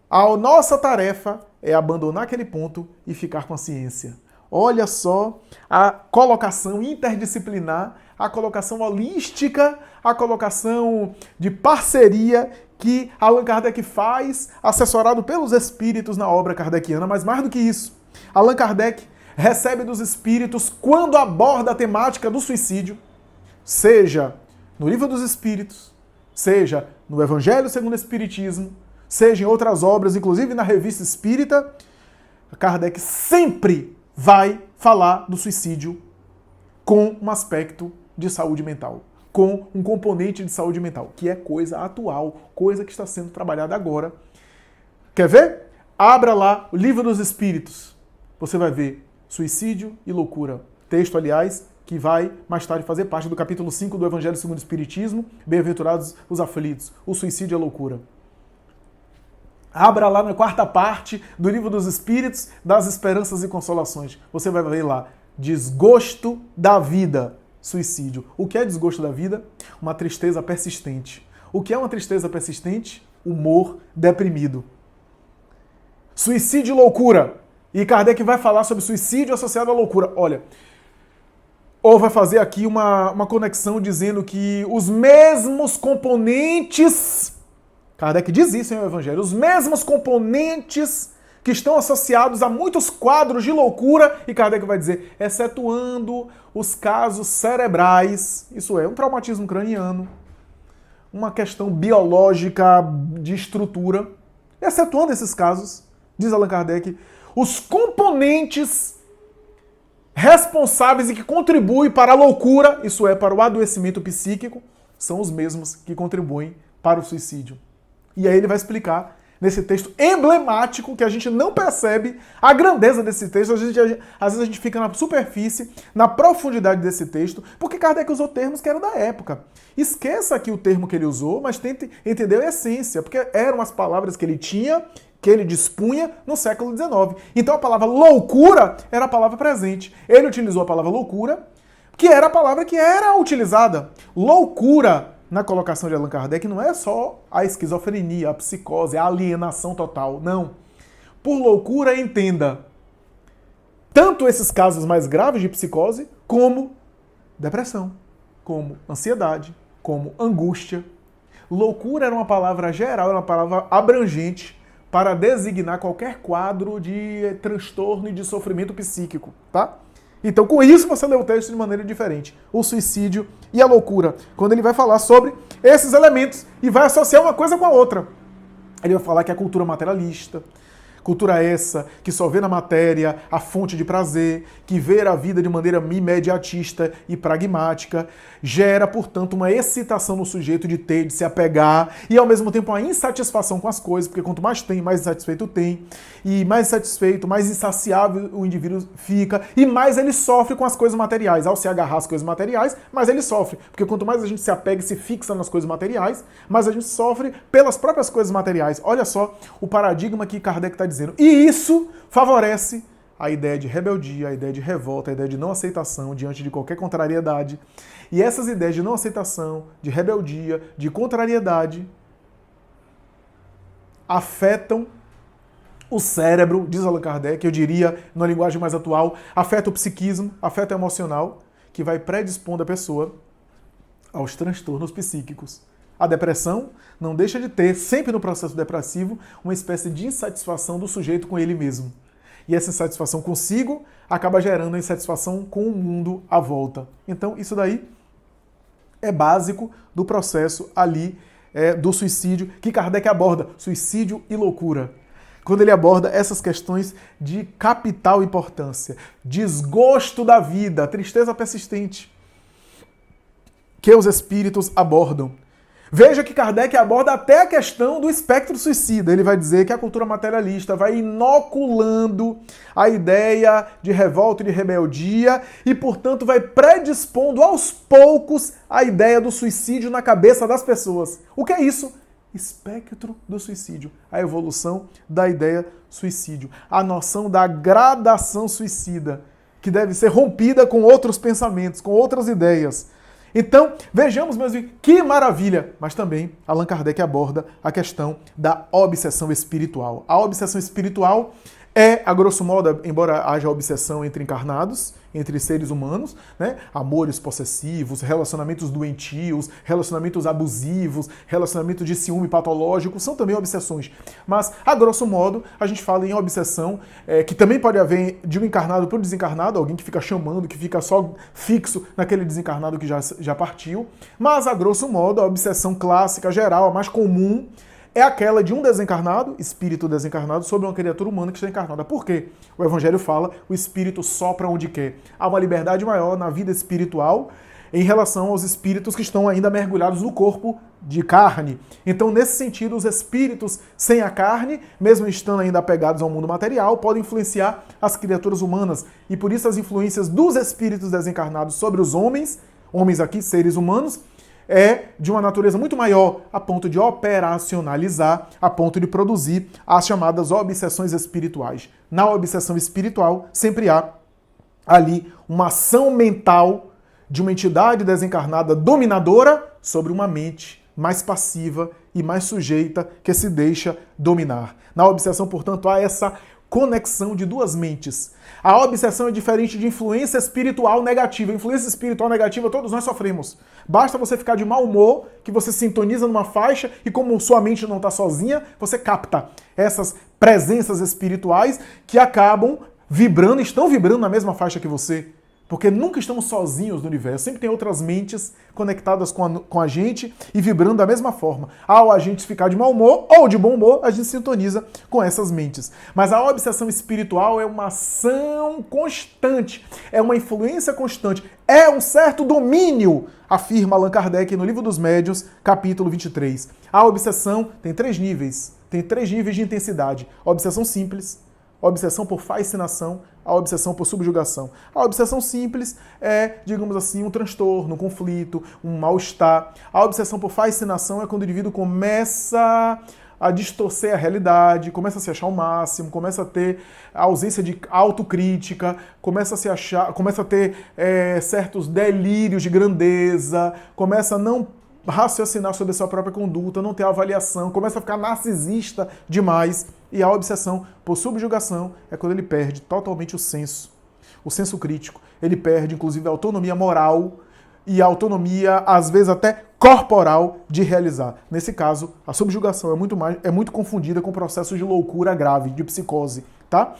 a nossa tarefa é abandonar aquele ponto e ficar com a ciência. Olha só a colocação interdisciplinar, a colocação holística, a colocação de parceria que Allan Kardec faz, assessorado pelos espíritos na obra kardeciana. Mas mais do que isso, Allan Kardec recebe dos espíritos, quando aborda a temática do suicídio, seja no Livro dos Espíritos, seja no Evangelho segundo o Espiritismo, seja em outras obras, inclusive na Revista Espírita, Kardec sempre vai falar do suicídio com um aspecto de saúde mental, com um componente de saúde mental, que é coisa atual, coisa que está sendo trabalhada agora. Quer ver? Abra lá o Livro dos Espíritos. Você vai ver suicídio e loucura. Texto, aliás, que vai mais tarde fazer parte do capítulo 5 do Evangelho segundo o Espiritismo, Bem-aventurados os aflitos, o suicídio e a loucura. Abra lá na 4ª parte do Livro dos Espíritos, das Esperanças e Consolações. Você vai ver lá, desgosto da vida, suicídio. O que é desgosto da vida? Uma tristeza persistente. O que é uma tristeza persistente? Humor deprimido. Suicídio e loucura. E Kardec vai falar sobre suicídio associado à loucura. Olha, ou vai fazer aqui uma conexão dizendo que os mesmos componentes, Kardec diz isso em O Evangelho, os mesmos componentes que estão associados a muitos quadros de loucura, e Kardec vai dizer, excetuando os casos cerebrais, isso é, um traumatismo craniano, uma questão biológica de estrutura, excetuando esses casos, diz Allan Kardec, os componentes responsáveis e que contribuem para a loucura, isso é, para o adoecimento psíquico, são os mesmos que contribuem para o suicídio. E aí ele vai explicar nesse texto emblemático, que a gente não percebe a grandeza desse texto, às vezes a gente fica na superfície, na profundidade desse texto, porque Kardec usou termos que eram da época. Esqueça aqui o termo que ele usou, mas tente entender a essência, porque eram as palavras que ele tinha, que ele dispunha no século XIX. Então a palavra loucura era a palavra presente. Ele utilizou a palavra loucura, que era a palavra que era utilizada. Loucura, na colocação de Allan Kardec, não é só a esquizofrenia, a psicose, a alienação total. Não. Por loucura, entenda tanto esses casos mais graves de psicose, como depressão, como ansiedade, como angústia. Loucura era uma palavra geral, era uma palavra abrangente, para designar qualquer quadro de transtorno e de sofrimento psíquico, tá? Então, com isso, você lê o texto de maneira diferente. O suicídio e a loucura. Quando ele vai falar sobre esses elementos e vai associar uma coisa com a outra. Ele vai falar que a cultura materialista, Cultura essa que só vê na matéria a fonte de prazer, que vê a vida de maneira imediatista e pragmática, gera, portanto, uma excitação no sujeito de ter, de se apegar, e ao mesmo tempo uma insatisfação com as coisas, porque quanto mais tem, mais insatisfeito tem, e mais insatisfeito, mais insaciável o indivíduo fica, e mais ele sofre com as coisas materiais. Ao se agarrar às coisas materiais, mais ele sofre, porque quanto mais a gente se apega e se fixa nas coisas materiais, mais a gente sofre pelas próprias coisas materiais. Olha só o paradigma que Kardec está dizendo. E isso favorece a ideia de rebeldia, a ideia de revolta, a ideia de não aceitação diante de qualquer contrariedade. E essas ideias de não aceitação, de rebeldia, de contrariedade, afetam o cérebro, diz Allan Kardec, eu diria, numa linguagem mais atual, afeta o psiquismo, afeta o emocional, que vai predispondo a pessoa aos transtornos psíquicos. A depressão não deixa de ter, sempre no processo depressivo, uma espécie de insatisfação do sujeito com ele mesmo. E essa insatisfação consigo acaba gerando a insatisfação com o mundo à volta. Então, isso daí é básico do processo ali do suicídio, que Kardec aborda, suicídio e loucura. Quando ele aborda essas questões de capital importância, desgosto da vida, tristeza persistente, que os espíritos abordam. Veja que Kardec aborda até a questão do espectro suicida. Ele vai dizer que a cultura materialista vai inoculando a ideia de revolta e de rebeldia e, portanto, vai predispondo aos poucos a ideia do suicídio na cabeça das pessoas. O que é isso? Espectro do suicídio. A evolução da ideia suicídio. A noção da gradação suicida, que deve ser rompida com outros pensamentos, com outras ideias. Então, vejamos, meus amigos, que maravilha! Mas também Allan Kardec aborda a questão da obsessão espiritual. A obsessão espiritual é, a grosso modo, embora haja obsessão entre encarnados, entre seres humanos, né? Amores possessivos, relacionamentos doentios, relacionamentos abusivos, relacionamentos de ciúme patológico, são também obsessões. Mas, a grosso modo, a gente fala em obsessão, que também pode haver de um encarnado para o desencarnado, alguém que fica chamando, que fica só fixo naquele desencarnado que já partiu. Mas, a grosso modo, a obsessão clássica, geral, a mais comum, é aquela de um desencarnado, espírito desencarnado, sobre uma criatura humana que está encarnada. Por quê? O Evangelho fala, o espírito sopra onde quer. Há uma liberdade maior na vida espiritual em relação aos espíritos que estão ainda mergulhados no corpo de carne. Então, nesse sentido, os espíritos sem a carne, mesmo estando ainda apegados ao mundo material, podem influenciar as criaturas humanas. E por isso as influências dos espíritos desencarnados sobre os homens aqui, seres humanos, é de uma natureza muito maior, a ponto de operacionalizar, a ponto de produzir as chamadas obsessões espirituais. Na obsessão espiritual, sempre há ali uma ação mental de uma entidade desencarnada dominadora sobre uma mente mais passiva e mais sujeita que se deixa dominar. Na obsessão, portanto, há essa conexão de duas mentes. A obsessão é diferente de influência espiritual negativa. Influência espiritual negativa todos nós sofremos. Basta você ficar de mau humor, que você sintoniza numa faixa e como sua mente não está sozinha, você capta essas presenças espirituais que acabam vibrando, estão vibrando na mesma faixa que você. Porque nunca estamos sozinhos no universo. Sempre tem outras mentes conectadas com a gente e vibrando da mesma forma. Ao a gente ficar de mau humor ou de bom humor, a gente sintoniza com essas mentes. Mas a obsessão espiritual é uma ação constante, é uma influência constante, é um certo domínio, afirma Allan Kardec no Livro dos Médiuns, capítulo 23. A obsessão tem três níveis de intensidade. A obsessão simples, a obsessão por fascinação, a obsessão por subjugação. A obsessão simples é, digamos assim, um transtorno, um conflito, um mal-estar. A obsessão por fascinação é quando o indivíduo começa a distorcer a realidade, começa a se achar o máximo, começa a ter a ausência de autocrítica, começa a ter certos delírios de grandeza, começa a não raciocinar sobre a sua própria conduta, não ter avaliação, começa a ficar narcisista demais. E a obsessão por subjugação é quando ele perde totalmente o senso crítico. Ele perde, inclusive, a autonomia moral e a autonomia, às vezes até corporal, de realizar. Nesse caso, a subjugação é muito confundida com processos de loucura grave, de psicose, tá?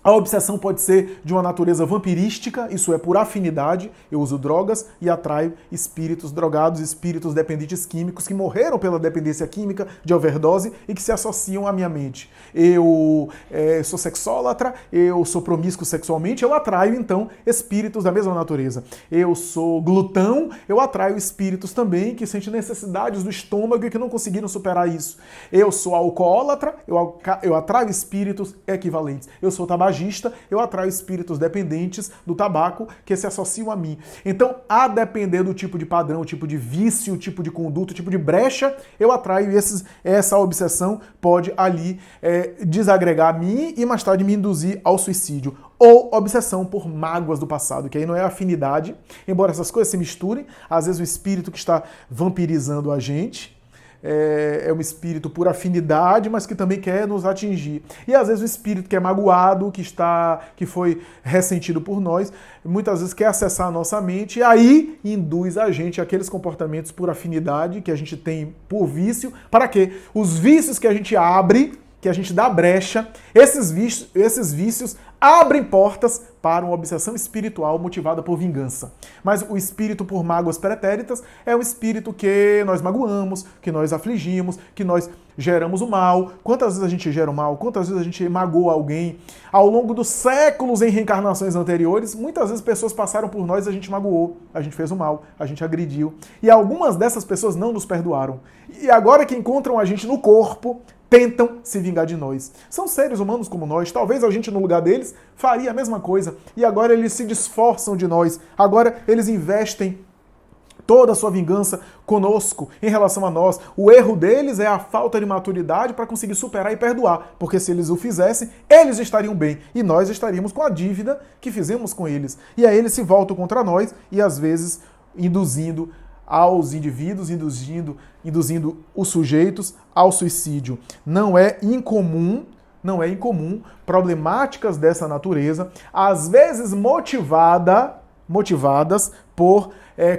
A obsessão pode ser de uma natureza vampirística, isso é por afinidade, eu uso drogas e atraio espíritos drogados, espíritos dependentes químicos que morreram pela dependência química de overdose e que se associam à minha mente. Eu sou sexólatra, eu sou promíscuo sexualmente, eu atraio então espíritos da mesma natureza. Eu sou glutão, eu atraio espíritos também que sentem necessidades do estômago e que não conseguiram superar isso. Eu sou alcoólatra, eu atraio espíritos equivalentes. Eu sou tabagista, eu atraio espíritos dependentes do tabaco que se associam a mim. Então, a depender do tipo de padrão, o tipo de vício, o tipo de conduta, o tipo de brecha, eu atraio essa obsessão pode ali desagregar a mim e mais tarde me induzir ao suicídio. Ou obsessão por mágoas do passado, que aí não é afinidade, embora essas coisas se misturem, às vezes o espírito que está vampirizando a gente é um espírito por afinidade, mas que também quer nos atingir. E às vezes o espírito que é magoado, que foi ressentido por nós, muitas vezes quer acessar a nossa mente e aí induz a gente àqueles comportamentos por afinidade que a gente tem por vício. Para quê? Os vícios que a gente abre, que a gente dá brecha, esses vícios abrem portas para uma obsessão espiritual motivada por vingança. Mas o espírito por mágoas pretéritas é um espírito que nós magoamos, que nós afligimos, que nós geramos o mal. Quantas vezes a gente gera o mal? Quantas vezes a gente magoa alguém? Ao longo dos séculos em reencarnações anteriores, muitas vezes pessoas passaram por nós e a gente magoou, a gente fez o mal, a gente agrediu. E algumas dessas pessoas não nos perdoaram. E agora que encontram a gente no corpo, tentam se vingar de nós. São seres humanos como nós, talvez a gente no lugar deles faria a mesma coisa. E agora eles se desforçam de nós, agora eles investem toda a sua vingança conosco, em relação a nós. O erro deles é a falta de maturidade para conseguir superar e perdoar, porque se eles o fizessem, eles estariam bem e nós estaríamos com a dívida que fizemos com eles. E aí eles se voltam contra nós e às vezes induzindo aos indivíduos, induzindo os sujeitos ao suicídio. Não é incomum problemáticas dessa natureza, às vezes motivadas por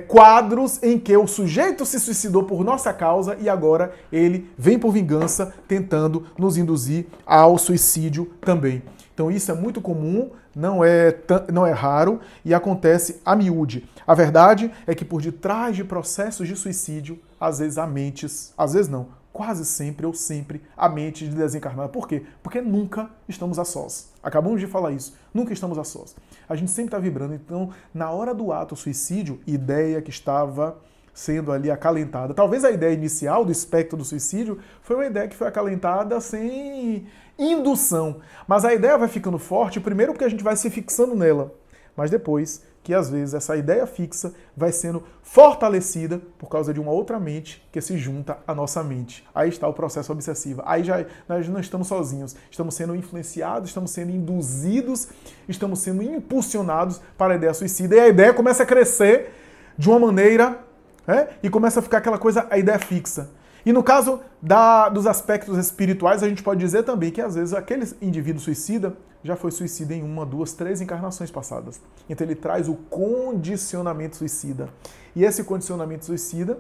quadros em que o sujeito se suicidou por nossa causa e agora ele vem por vingança tentando nos induzir ao suicídio também. Então isso é muito comum, não é raro e acontece a miúde. A verdade é que por detrás de processos de suicídio, às vezes há mentes, às vezes não, quase sempre ou sempre a mente de desencarnado. Por quê? Porque nunca estamos a sós. Acabamos de falar isso. Nunca estamos a sós. A gente sempre está vibrando. Então, na hora do ato suicídio, ideia que estava sendo ali acalentada. Talvez a ideia inicial do espectro do suicídio foi uma ideia que foi acalentada sem indução. Mas a ideia vai ficando forte, primeiro porque a gente vai se fixando nela, mas depois que às vezes essa ideia fixa vai sendo fortalecida por causa de uma outra mente que se junta à nossa mente. Aí está o processo obsessivo. Aí nós não estamos sozinhos, estamos sendo influenciados, estamos sendo induzidos, estamos sendo impulsionados para a ideia suicida e a ideia começa a crescer de uma maneira e começa a ficar aquela coisa, a ideia fixa. E no caso dos aspectos espirituais, a gente pode dizer também que às vezes aquele indivíduo suicida já foi suicida em 1, 2, 3 encarnações passadas. Então ele traz o condicionamento suicida. E esse condicionamento suicida,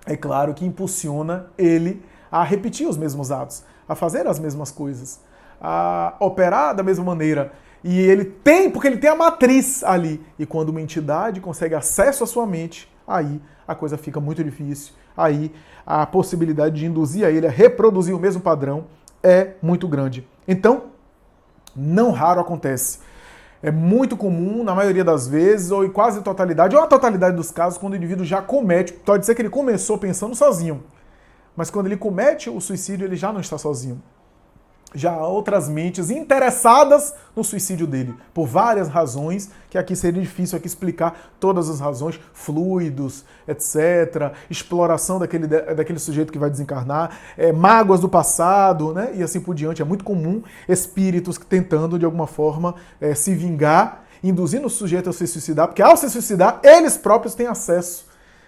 é claro que impulsiona ele a repetir os mesmos atos, a fazer as mesmas coisas, a operar da mesma maneira. E porque ele tem a matriz ali. E quando uma entidade consegue acesso à sua mente, aí a coisa fica muito difícil. Aí a possibilidade de induzir a ele a reproduzir o mesmo padrão é muito grande. Então, não raro acontece. É muito comum, na maioria das vezes, ou em quase totalidade, ou a totalidade dos casos, quando o indivíduo já comete, pode ser que ele começou pensando sozinho, mas quando ele comete o suicídio, ele já não está sozinho. Já há outras mentes interessadas no suicídio dele, por várias razões, que aqui seria difícil aqui explicar todas as razões, fluidos, etc., exploração daquele sujeito que vai desencarnar, mágoas do passado, né, e assim por diante. É muito comum espíritos tentando, de alguma forma, se vingar, induzindo o sujeito a se suicidar, porque ao se suicidar, eles próprios têm acesso,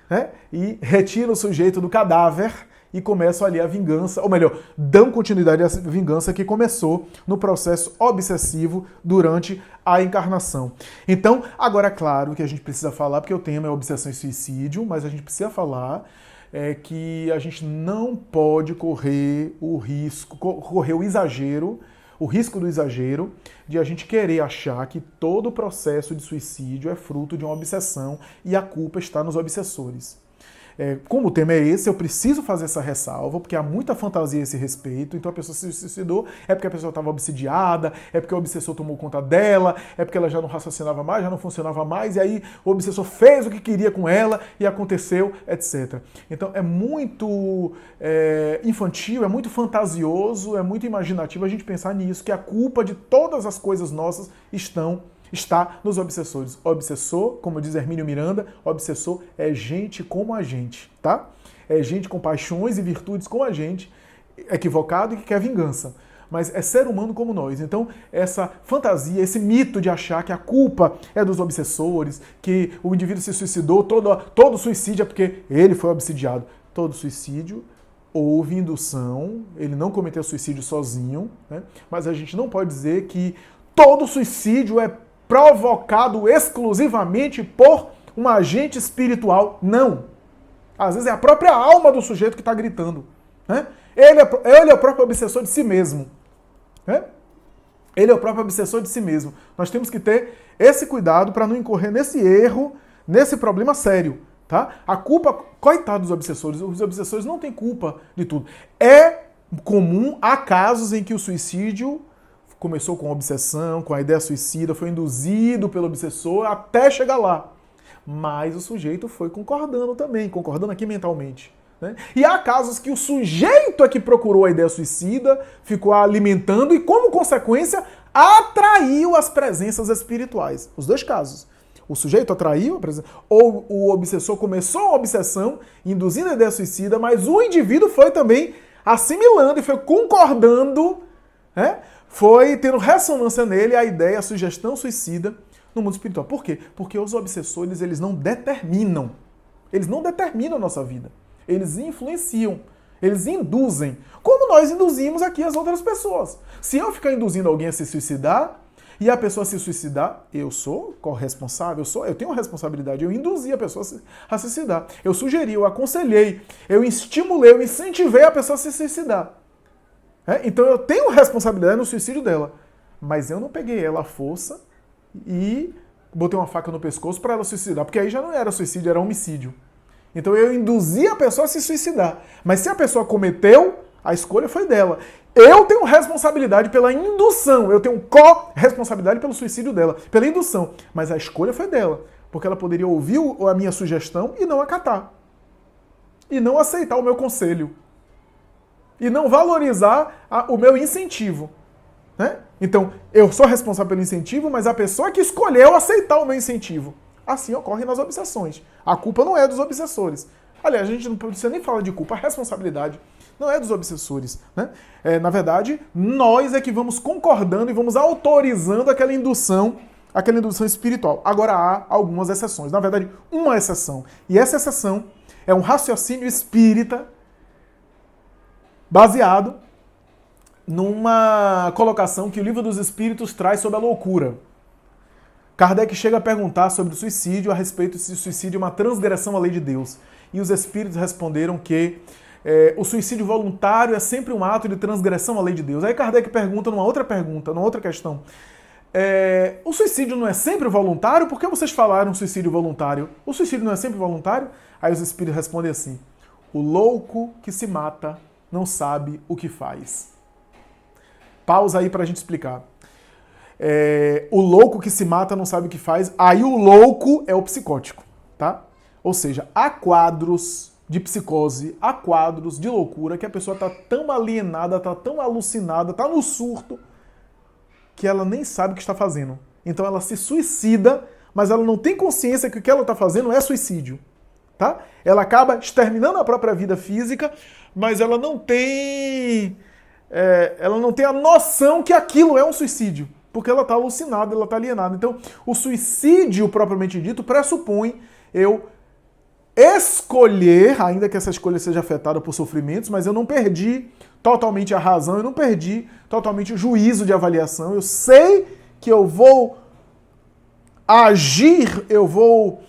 né, e retiram o sujeito do cadáver, e começam ali a vingança, ou melhor, dão continuidade à vingança que começou no processo obsessivo durante a encarnação. Então, agora é claro que a gente precisa falar, porque o tema é obsessão e suicídio, mas a gente precisa falar que a gente não pode correr o risco, correr o exagero, o risco do exagero, de a gente querer achar que todo o processo de suicídio é fruto de uma obsessão e a culpa está nos obsessores. Como o tema é esse, eu preciso fazer essa ressalva, porque há muita fantasia a esse respeito. Então a pessoa se suicidou, é porque a pessoa estava obsidiada, é porque o obsessor tomou conta dela, é porque ela já não raciocinava mais, já não funcionava mais, e aí o obsessor fez o que queria com ela e aconteceu, etc. Então é muito infantil, é muito fantasioso, é muito imaginativo a gente pensar nisso, que a culpa de todas as coisas nossas está nos obsessores. Obsessor, como diz Hermínio Miranda, obsessor é gente como a gente, tá? É gente com paixões e virtudes como a gente, equivocado e que quer vingança. Mas é ser humano como nós. Então, essa fantasia, esse mito de achar que a culpa é dos obsessores, que o indivíduo se suicidou, todo suicídio é porque ele foi obsidiado. Todo suicídio houve indução, ele não cometeu suicídio sozinho, né? Mas a gente não pode dizer que todo suicídio é provocado exclusivamente por um agente espiritual. Não. Às vezes é a própria alma do sujeito que está gritando. Né? Ele é o próprio obsessor de si mesmo. Né? Ele é o próprio obsessor de si mesmo. Nós temos que ter esse cuidado para não incorrer nesse erro, nesse problema sério. Tá? A culpa, coitado dos obsessores, os obsessores não têm culpa de tudo. É comum, há casos em que o suicídio começou com obsessão, com a ideia suicida, foi induzido pelo obsessor até chegar lá. Mas o sujeito foi concordando também, concordando aqui mentalmente. Né? E há casos que o sujeito é que procurou a ideia suicida, ficou alimentando e, como consequência, atraiu as presenças espirituais. Os dois casos. O sujeito atraiu a presença, ou o obsessor começou a obsessão, induzindo a ideia suicida, mas o indivíduo foi também assimilando e foi concordando, né? Foi tendo ressonância nele a ideia, a sugestão suicida no mundo espiritual. Por quê? Porque os obsessores, eles não determinam. Eles não determinam a nossa vida. Eles influenciam. Eles induzem. Como nós induzimos aqui as outras pessoas. Se eu ficar induzindo alguém a se suicidar, e a pessoa se suicidar, eu sou corresponsável, eu tenho uma responsabilidade. Eu induzi a pessoa a se suicidar. Eu sugeri, eu aconselhei, eu estimulei, eu incentivei a pessoa a se suicidar. Então eu tenho responsabilidade no suicídio dela, mas eu não peguei ela à força e botei uma faca no pescoço para ela suicidar, porque aí já não era suicídio, era homicídio. Então eu induzi a pessoa a se suicidar, mas se a pessoa cometeu, a escolha foi dela. Eu tenho responsabilidade pela indução, eu tenho co-responsabilidade pelo suicídio dela, pela indução, mas a escolha foi dela, porque ela poderia ouvir a minha sugestão e não acatar, e não aceitar o meu conselho. E não valorizar o meu incentivo. Né? Então, eu sou responsável pelo incentivo, mas a pessoa que escolheu aceitar o meu incentivo. Assim ocorre nas obsessões. A culpa não é dos obsessores. Aliás, a gente não precisa nem falar de culpa, a responsabilidade não é dos obsessores. Né? Na verdade, nós é que vamos concordando e vamos autorizando aquela indução espiritual. Agora há algumas exceções. Na verdade, uma exceção. E essa exceção é um raciocínio espírita baseado numa colocação que o Livro dos Espíritos traz sobre a loucura. Kardec chega a perguntar sobre o suicídio, a respeito se o suicídio é uma transgressão à lei de Deus. E os espíritos responderam que o suicídio voluntário é sempre um ato de transgressão à lei de Deus. Aí Kardec pergunta numa outra questão. O suicídio não é sempre voluntário? Por que vocês falaram suicídio voluntário? O suicídio não é sempre voluntário? Aí os espíritos respondem assim: o louco que se mata não sabe o que faz. Pausa aí pra gente explicar. O louco que se mata não sabe o que faz. Aí o louco é o psicótico, tá? Ou seja, há quadros de psicose, há quadros de loucura que a pessoa tá tão alienada, tá tão alucinada, tá no surto, que ela nem sabe o que está fazendo. Então ela se suicida, mas ela não tem consciência que o que ela está fazendo é suicídio. Tá? Ela acaba exterminando a própria vida física, mas ela não tem a noção que aquilo é um suicídio, porque ela está alucinada, ela está alienada. Então, o suicídio propriamente dito pressupõe eu escolher, ainda que essa escolha seja afetada por sofrimentos, mas eu não perdi totalmente a razão, eu não perdi totalmente o juízo de avaliação. Eu sei que eu vou agir, eu vou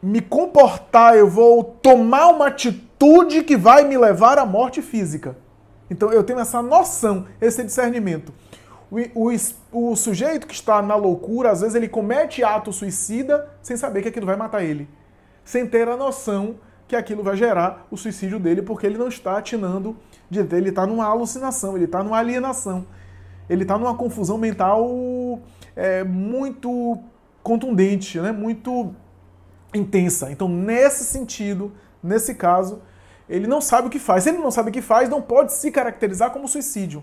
me comportar, eu vou tomar uma atitude que vai me levar à morte física. Então eu tenho essa noção, esse discernimento. O sujeito que está na loucura, às vezes ele comete ato suicida sem saber que aquilo vai matar ele. Sem ter a noção que aquilo vai gerar o suicídio dele, porque ele não está atinando de ter, ele está numa alucinação, ele está numa alienação. Ele está numa confusão mental muito contundente, né? Muito intensa. Então, nesse sentido, nesse caso, ele não sabe o que faz. Se ele não sabe o que faz, não pode se caracterizar como suicídio.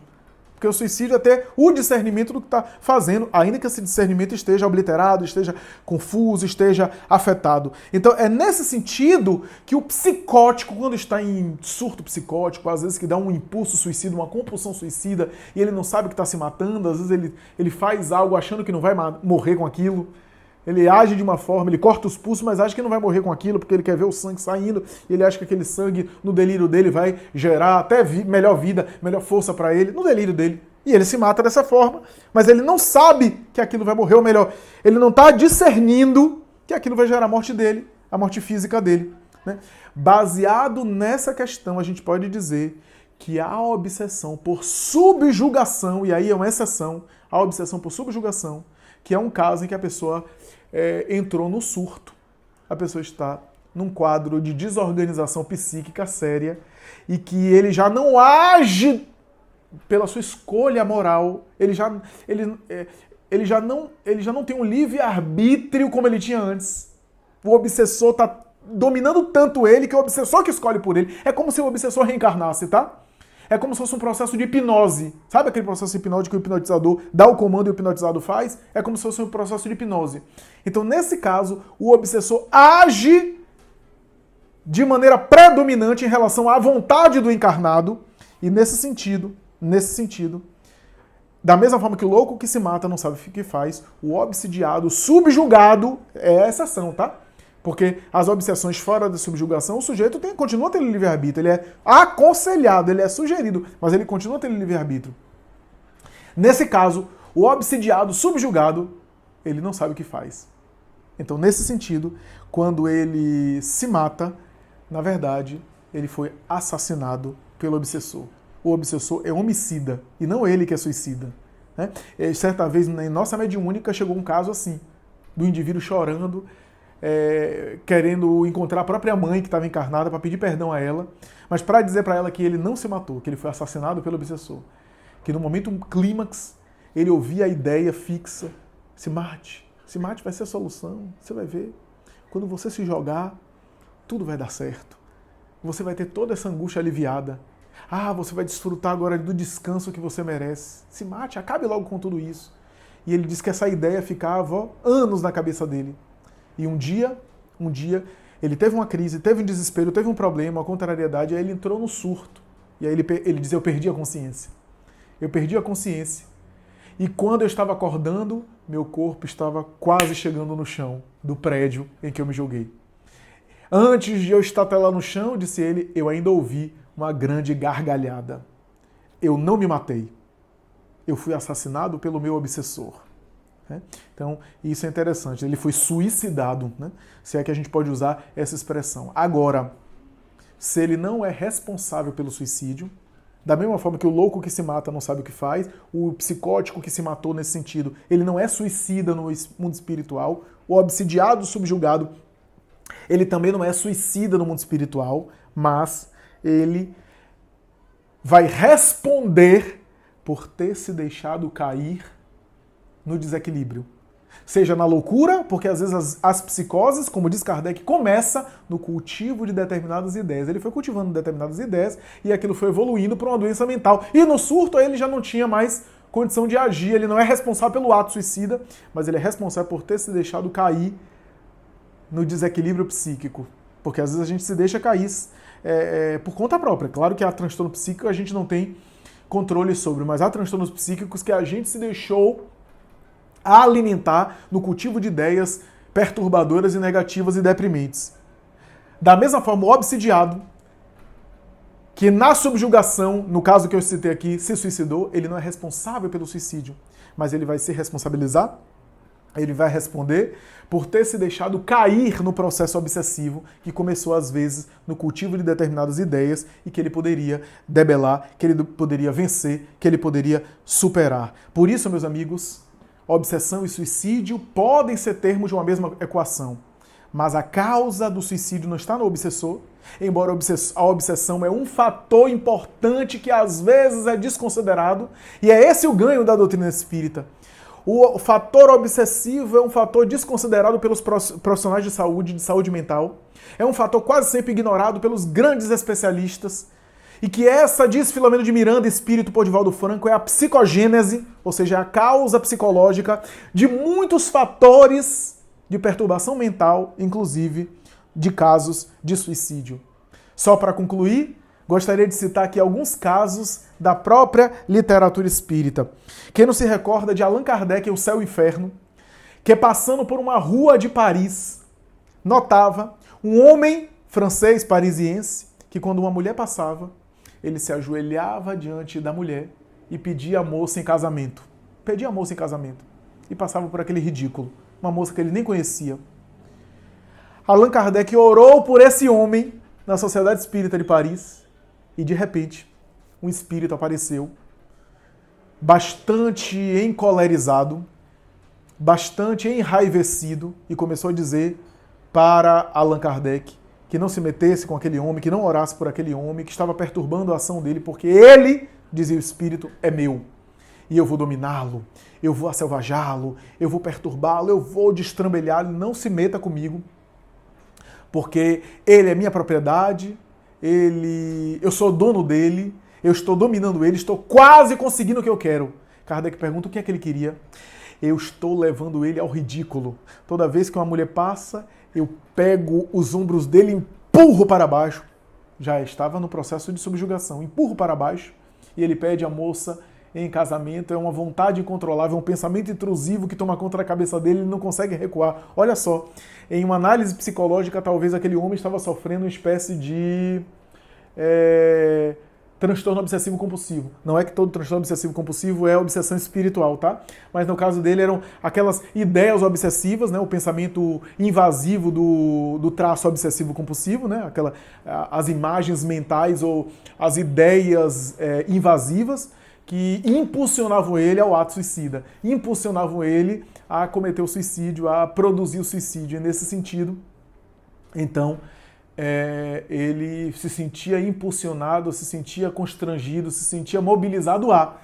Porque o suicídio é ter o discernimento do que está fazendo, ainda que esse discernimento esteja obliterado, esteja confuso, esteja afetado. Então é nesse sentido que o psicótico, quando está em surto psicótico, às vezes que dá um impulso suicida, uma compulsão suicida, e ele não sabe que está se matando, às vezes ele faz algo achando que não vai morrer com aquilo. Ele age de uma forma, ele corta os pulsos, mas acha que não vai morrer com aquilo, porque ele quer ver o sangue saindo, e ele acha que aquele sangue, no delírio dele, vai gerar até melhor vida, melhor força para ele, no delírio dele. E ele se mata dessa forma, mas ele não sabe que aquilo vai morrer, ou melhor, ele não está discernindo que aquilo vai gerar a morte dele, a morte física dele. Né? Baseado nessa questão, a gente pode dizer que a obsessão por subjugação, e aí é uma exceção, a obsessão por subjugação, que é um caso em que a pessoa entrou no surto. A pessoa está num quadro de desorganização psíquica séria e que ele já não age pela sua escolha moral, ele já não tem um livre-arbítrio como ele tinha antes. O obsessor está dominando tanto ele que é o obsessor que escolhe por ele. É como se o obsessor reencarnasse, tá? É como se fosse um processo de hipnose. Sabe aquele processo de hipnose que o hipnotizador dá o comando e o hipnotizado faz? É como se fosse um processo de hipnose. Então, nesse caso, o obsessor age de maneira predominante em relação à vontade do encarnado. E nesse sentido, da mesma forma que o louco que se mata não sabe o que faz, o obsidiado, subjugado, é a exceção, tá? Porque as obsessões fora da subjugação, o sujeito continua tendo livre-arbítrio, ele é aconselhado, ele é sugerido, mas ele continua tendo livre-arbítrio. Nesse caso, o obsidiado, subjugado, ele não sabe o que faz. Então, nesse sentido, quando ele se mata, na verdade, ele foi assassinado pelo obsessor. O obsessor é homicida, e não ele que é suicida. Né? Certa vez, em nossa mediúnica, chegou um caso assim, do indivíduo chorando, querendo encontrar a própria mãe que estava encarnada para pedir perdão a ela, mas para dizer para ela que ele não se matou, que ele foi assassinado pelo obsessor. Que no momento clímax, ele ouvia a ideia fixa, se mate vai ser a solução, você vai ver. Quando você se jogar, tudo vai dar certo. Você vai ter toda essa angústia aliviada. Você vai desfrutar agora do descanso que você merece. Se mate, acabe logo com tudo isso. E ele disse que essa ideia ficava anos na cabeça dele. E um dia, ele teve uma crise, teve um desespero, teve um problema, uma contrariedade, aí ele entrou no surto. E aí ele dizia, eu perdi a consciência. Eu perdi a consciência. E quando eu estava acordando, meu corpo estava quase chegando no chão do prédio em que eu me joguei. Antes de eu estar até lá no chão, disse ele, eu ainda ouvi uma grande gargalhada. Eu não me matei. Eu fui assassinado pelo meu obsessor. Então, isso é interessante. Ele foi suicidado, né? Se é que a gente pode usar essa expressão. Agora, se ele não é responsável pelo suicídio, da mesma forma que o louco que se mata não sabe o que faz, o psicótico que se matou nesse sentido, ele não é suicida no mundo espiritual, o obsidiado subjugado, ele também não é suicida no mundo espiritual, mas ele vai responder por ter se deixado cair no desequilíbrio. Seja na loucura, porque às vezes as psicoses, como diz Kardec, começa no cultivo de determinadas ideias. Ele foi cultivando determinadas ideias e aquilo foi evoluindo para uma doença mental. E no surto ele já não tinha mais condição de agir, ele não é responsável pelo ato suicida, mas ele é responsável por ter se deixado cair no desequilíbrio psíquico. Porque às vezes a gente se deixa cair por conta própria. Claro que há transtorno psíquico a gente não tem controle sobre, mas há transtornos psíquicos que a gente se deixou alimentar no cultivo de ideias perturbadoras e negativas e deprimentes. Da mesma forma, o obsidiado, que na subjugação, no caso que eu citei aqui, se suicidou, ele não é responsável pelo suicídio, mas ele vai se responsabilizar Ele vai responder por ter se deixado cair no processo obsessivo que começou, às vezes, no cultivo de determinadas ideias e que ele poderia debelar, que ele poderia vencer, que ele poderia superar. Por isso, meus amigos, obsessão e suicídio podem ser termos de uma mesma equação, mas a causa do suicídio não está no obsessor, embora a obsessão é um fator importante que às vezes é desconsiderado, e é esse o ganho da doutrina espírita. O fator obsessivo é um fator desconsiderado pelos profissionais de saúde mental, é um fator quase sempre ignorado pelos grandes especialistas, e que essa, diz Filomeno de Miranda, espírito por Divaldo Franco, é a psicogênese, ou seja, a causa psicológica de muitos fatores de perturbação mental, inclusive de casos de suicídio. Só para concluir, gostaria de citar aqui alguns casos da própria literatura espírita. Quem não se recorda de Allan Kardec, O Céu e o Inferno, que passando por uma rua de Paris, notava um homem francês parisiense que quando uma mulher passava, ele se ajoelhava diante da mulher e pedia a moça em casamento. Pedia a moça em casamento. E passava por aquele ridículo. Uma moça que ele nem conhecia. Allan Kardec orou por esse homem na Sociedade Espírita de Paris e, de repente, um espírito apareceu bastante encolerizado, bastante enraivecido e começou a dizer para Allan Kardec que não se metesse com aquele homem, que não orasse por aquele homem, que estava perturbando a ação dele, porque ele, dizia o espírito, é meu. E eu vou dominá-lo, eu vou aselvajá-lo, eu vou perturbá-lo, eu vou destrambelhá-lo, não se meta comigo, porque ele é minha propriedade, eu sou dono dele, eu estou dominando ele, estou quase conseguindo o que eu quero. Kardec pergunta o que é que ele queria. Eu estou levando ele ao ridículo. Toda vez que uma mulher passa, eu pego os ombros dele e empurro para baixo. Já estava no processo de subjugação. Empurro para baixo e ele pede a moça em casamento. É uma vontade incontrolável, um pensamento intrusivo que toma conta da cabeça dele e ele não consegue recuar. Olha só, em uma análise psicológica, talvez aquele homem estava sofrendo uma espécie de transtorno obsessivo compulsivo. Não é que todo transtorno obsessivo compulsivo é obsessão espiritual, tá? Mas no caso dele eram aquelas ideias obsessivas, né? O pensamento invasivo do traço obsessivo compulsivo, né? As imagens mentais ou as ideias invasivas que impulsionavam ele ao ato suicida, impulsionavam ele a cometer o suicídio, a produzir o suicídio. E nesse sentido, então, ele se sentia impulsionado, se sentia constrangido, se sentia mobilizado a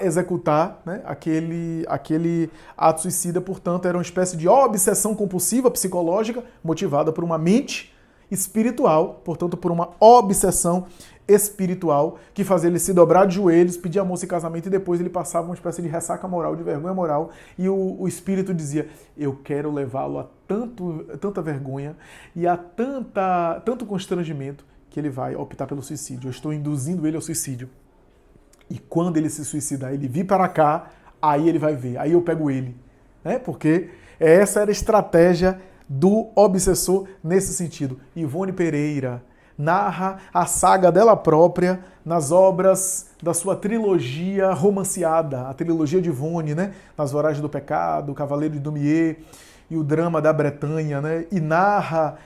executar, né, aquele ato suicida. Portanto, era uma espécie de obsessão compulsiva psicológica motivada por uma mente espiritual, portanto, por uma obsessão espiritual que fazia ele se dobrar de joelhos, pedir a moça em casamento e depois ele passava uma espécie de ressaca moral, de vergonha moral, e o espírito dizia: eu quero levá-lo a tanta vergonha e a tanto constrangimento que ele vai optar pelo suicídio. Eu estou induzindo ele ao suicídio. E quando ele se suicidar, ele vir para cá, aí ele vai ver, aí eu pego ele. Né? Porque essa era a estratégia do obsessor nesse sentido. Ivone Pereira narra a saga dela própria nas obras da sua trilogia romanceada, a trilogia de Ivone, né? Nas Voragens do Pecado, Cavaleiro de Dumier e o Drama da Bretanha, né? E narra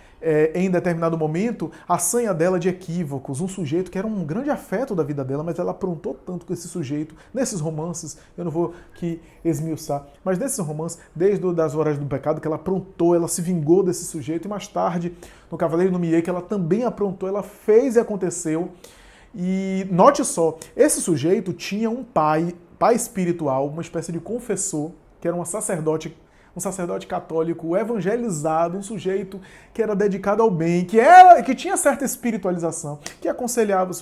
em determinado momento a sanha dela de equívocos, um sujeito que era um grande afeto da vida dela, mas ela aprontou tanto com esse sujeito, nesses romances, eu não vou aqui esmiuçar, mas nesses romances, desde das Voragens do Pecado, que ela aprontou, ela se vingou desse sujeito, e mais tarde, no Cavaleiro de Dumier, que ela também aprontou, ela fez e aconteceu. E note só, esse sujeito tinha um pai espiritual, uma espécie de confessor, que era um sacerdote católico evangelizado, um sujeito que era dedicado ao bem, que tinha certa espiritualização, que aconselhava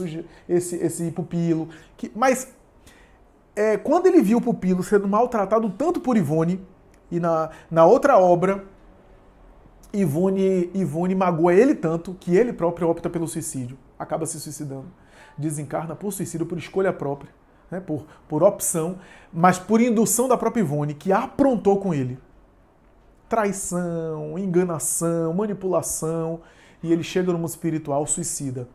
esse pupilo. Mas quando ele viu o pupilo sendo maltratado tanto por Ivone, e na outra obra, Ivone magoa ele tanto que ele próprio opta pelo suicídio, acaba se suicidando, desencarna por suicídio, por escolha própria, né, por opção, mas por indução da própria Ivone, que aprontou com ele. Traição, enganação, manipulação, e ele chega no mundo espiritual, suicida.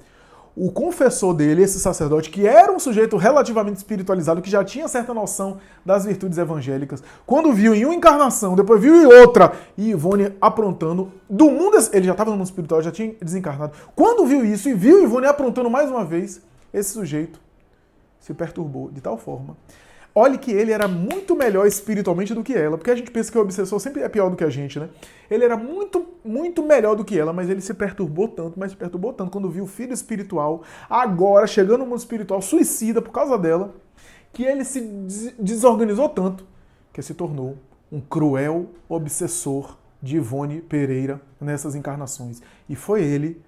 o confessor dele, esse sacerdote, que era um sujeito relativamente espiritualizado, que já tinha certa noção das virtudes evangélicas, quando viu em uma encarnação, depois viu em outra, e Ivone aprontando, do mundo, ele já estava no mundo espiritual, já tinha desencarnado, quando viu isso e viu Ivone aprontando mais uma vez, esse sujeito se perturbou de tal forma. Olhe que ele era muito melhor espiritualmente do que ela, porque a gente pensa que o obsessor sempre é pior do que a gente, né? Ele era muito, muito melhor do que ela, mas ele se perturbou tanto, quando viu o filho espiritual, agora chegando no mundo espiritual, suicida por causa dela, que ele se desorganizou tanto, que se tornou um cruel obsessor de Ivone Pereira nessas encarnações. E foi ele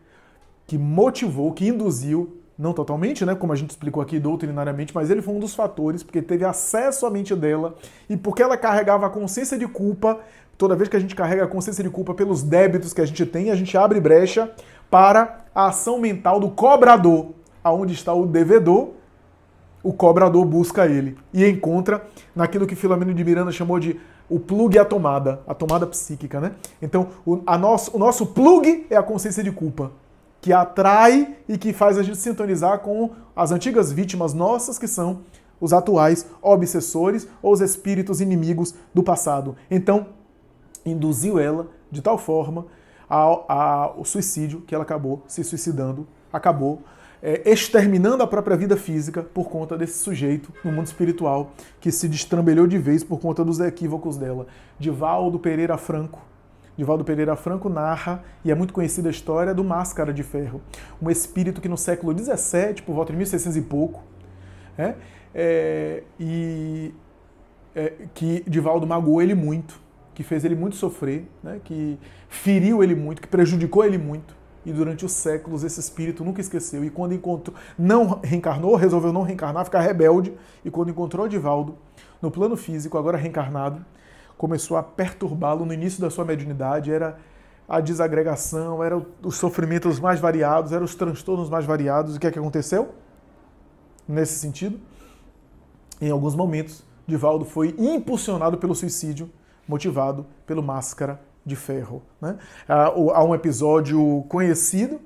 que motivou, que induziu, não totalmente, né, como a gente explicou aqui doutrinariamente, mas ele foi um dos fatores, porque teve acesso à mente dela e porque ela carregava a consciência de culpa. Toda vez que a gente carrega a consciência de culpa pelos débitos que a gente abre brecha para a ação mental do cobrador. Aonde está o devedor, o cobrador busca ele e encontra naquilo que Filomeno de Miranda chamou de o plug e a tomada psíquica, né? Então, o nosso plug é a consciência de culpa, que atrai e que faz a gente sintonizar com as antigas vítimas nossas, que são os atuais obsessores ou os espíritos inimigos do passado. Então, induziu ela de tal forma ao suicídio que ela acabou se suicidando, acabou exterminando a própria vida física por conta desse sujeito no mundo espiritual que se destrambelhou de vez por conta dos equívocos dela. Divaldo Pereira Franco narra, e é muito conhecida a história do Máscara de Ferro, um espírito que no século XVII, por volta de 1600 e pouco, que Divaldo magoou ele muito, que fez ele muito sofrer, né, que feriu ele muito, que prejudicou ele muito, e durante os séculos esse espírito nunca esqueceu, e quando encontrou, não reencarnou, resolveu não reencarnar, ficar rebelde, e quando encontrou Divaldo no plano físico, agora reencarnado, começou a perturbá-lo no início da sua mediunidade, era a desagregação, eram os sofrimentos mais variados, eram os transtornos mais variados. O que é que aconteceu? Nesse sentido, em alguns momentos, Divaldo foi impulsionado pelo suicídio, motivado pelo Máscara de Ferro, né? Há um episódio conhecido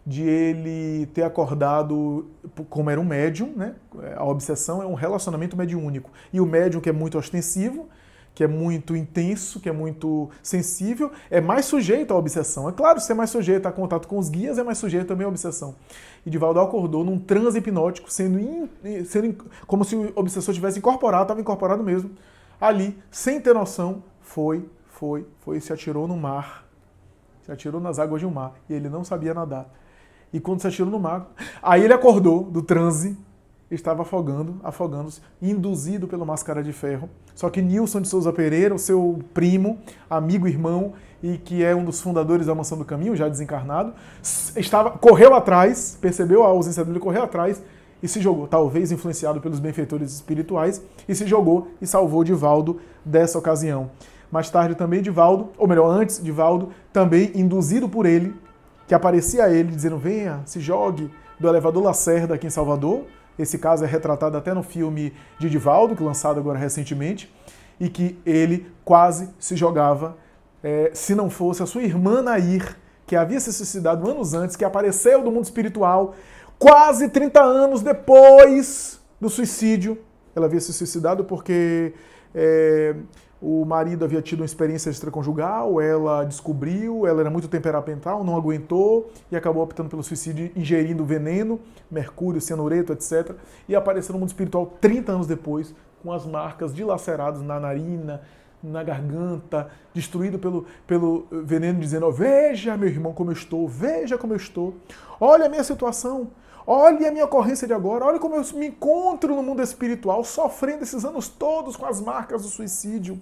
de ele ter acordado, como era um médium, né? A obsessão é um relacionamento mediúnico. E o médium, que é muito ostensivo, que é muito intenso, que é muito sensível, é mais sujeito à obsessão. É claro, se é mais sujeito a contato com os guias, é mais sujeito também à obsessão. E Divaldo acordou num transe hipnótico, sendo como se o obsessor tivesse incorporado, estava incorporado mesmo. Ali, sem ter noção, foi e se atirou no mar. Se atirou nas águas de um mar. E ele não sabia nadar. E quando se atirou no mar, aí ele acordou do transe, estava afogando-se, induzido pelo Máscara de Ferro. Só que Nilson de Souza Pereira, o seu primo, amigo, irmão, e que é um dos fundadores da Mansão do Caminho, já desencarnado, correu atrás, percebeu a ausência dele, correu atrás e se jogou, talvez influenciado pelos benfeitores espirituais, e se jogou e salvou Divaldo dessa ocasião. Mais tarde também Divaldo, ou melhor, antes Divaldo, também induzido por ele, que aparecia a ele dizendo: venha, se jogue, do elevador Lacerda aqui em Salvador. Esse caso é retratado até no filme de Divaldo, que lançado agora recentemente, e que ele quase se jogava, se não fosse a sua irmã Nair, que havia se suicidado anos antes, que apareceu do mundo espiritual, quase 30 anos depois do suicídio. Ela havia se suicidado porque o marido havia tido uma experiência extraconjugal, ela descobriu, ela era muito temperamental, não aguentou e acabou optando pelo suicídio, ingerindo veneno, mercúrio, cianureto, etc. E apareceu no mundo espiritual 30 anos depois, com as marcas dilaceradas na narina, na garganta, destruído pelo veneno, dizendo: oh, veja, meu irmão, como eu estou, veja como eu estou, olha a minha situação, olha a minha ocorrência de agora, olha como eu me encontro no mundo espiritual, sofrendo esses anos todos com as marcas do suicídio.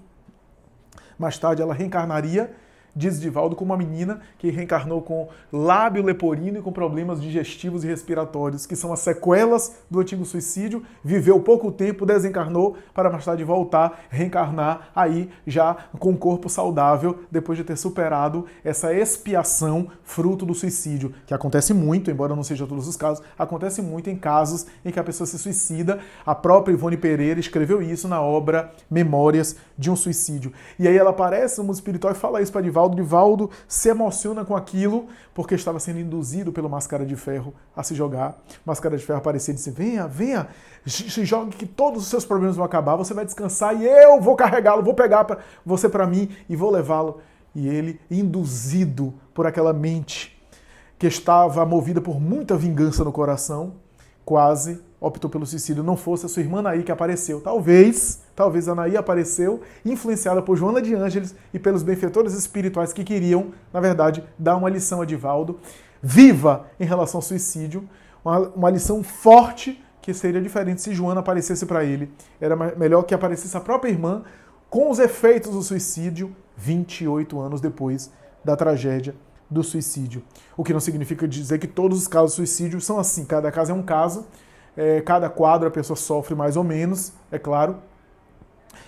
Mais tarde ela reencarnaria, diz Divaldo, como uma menina que reencarnou com lábio leporino e com problemas digestivos e respiratórios, que são as sequelas do antigo suicídio. Viveu pouco tempo, desencarnou, para mais tarde voltar, reencarnar aí já com um corpo saudável, depois de ter superado essa expiação fruto do suicídio, que acontece muito, embora não seja todos os casos, acontece muito em casos em que a pessoa se suicida. A própria Ivone Pereira escreveu isso na obra Memórias de um Suicídio. E aí ela aparece no mundo espiritual e fala isso para Divaldo, Divaldo. Divaldo se emociona com aquilo porque estava sendo induzido pelo Máscara de Ferro a se jogar. Máscara de Ferro aparecia e disse: venha, venha, se jogue que todos os seus problemas vão acabar, você vai descansar e eu vou carregá-lo, vou pegar você para mim e vou levá-lo. E ele, induzido por aquela mente que estava movida por muita vingança no coração, quase optou pelo suicídio. Não fosse a sua irmã Anaí que apareceu. Talvez a Anaí apareceu influenciada por Joana de Ângeles e pelos benfeitores espirituais que queriam, na verdade, dar uma lição a Divaldo viva em relação ao suicídio, uma lição forte que seria diferente se Joana aparecesse para ele. Era melhor que aparecesse a própria irmã com os efeitos do suicídio 28 anos depois da tragédia do suicídio. O que não significa dizer que todos os casos de suicídio são assim. Cada caso é um caso, cada quadro a pessoa sofre mais ou menos, é claro.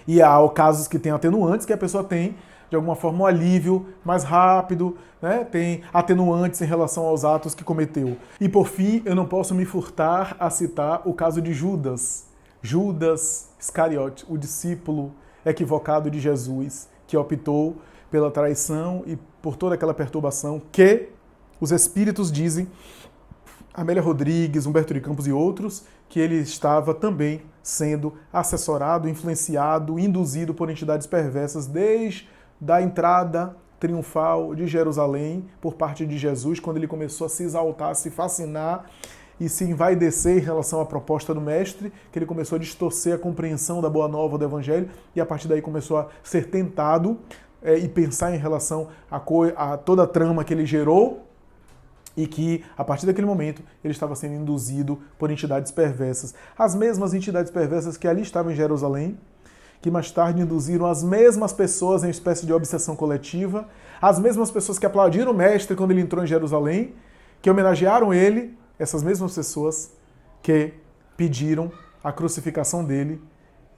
E há casos que tem atenuantes, que a pessoa tem, de alguma forma, um alívio mais rápido, né? Tem atenuantes em relação aos atos que cometeu. E por fim, eu não posso me furtar a citar o caso de Judas. Judas Iscariote, o discípulo equivocado de Jesus, que optou pela traição e por toda aquela perturbação que os espíritos dizem, Amélia Rodrigues, Humberto de Campos e outros, que ele estava também sendo assessorado, influenciado, induzido por entidades perversas desde a entrada triunfal de Jerusalém por parte de Jesus, quando ele começou a se exaltar, a se fascinar e se envaidecer em relação à proposta do mestre, que ele começou a distorcer a compreensão da boa nova do evangelho e a partir daí começou a ser tentado e pensar em relação a toda a trama que ele gerou e que, a partir daquele momento, ele estava sendo induzido por entidades perversas. As mesmas entidades perversas que ali estavam em Jerusalém, que mais tarde induziram as mesmas pessoas em uma espécie de obsessão coletiva, as mesmas pessoas que aplaudiram o mestre quando ele entrou em Jerusalém, que homenagearam ele, essas mesmas pessoas que pediram a crucificação dele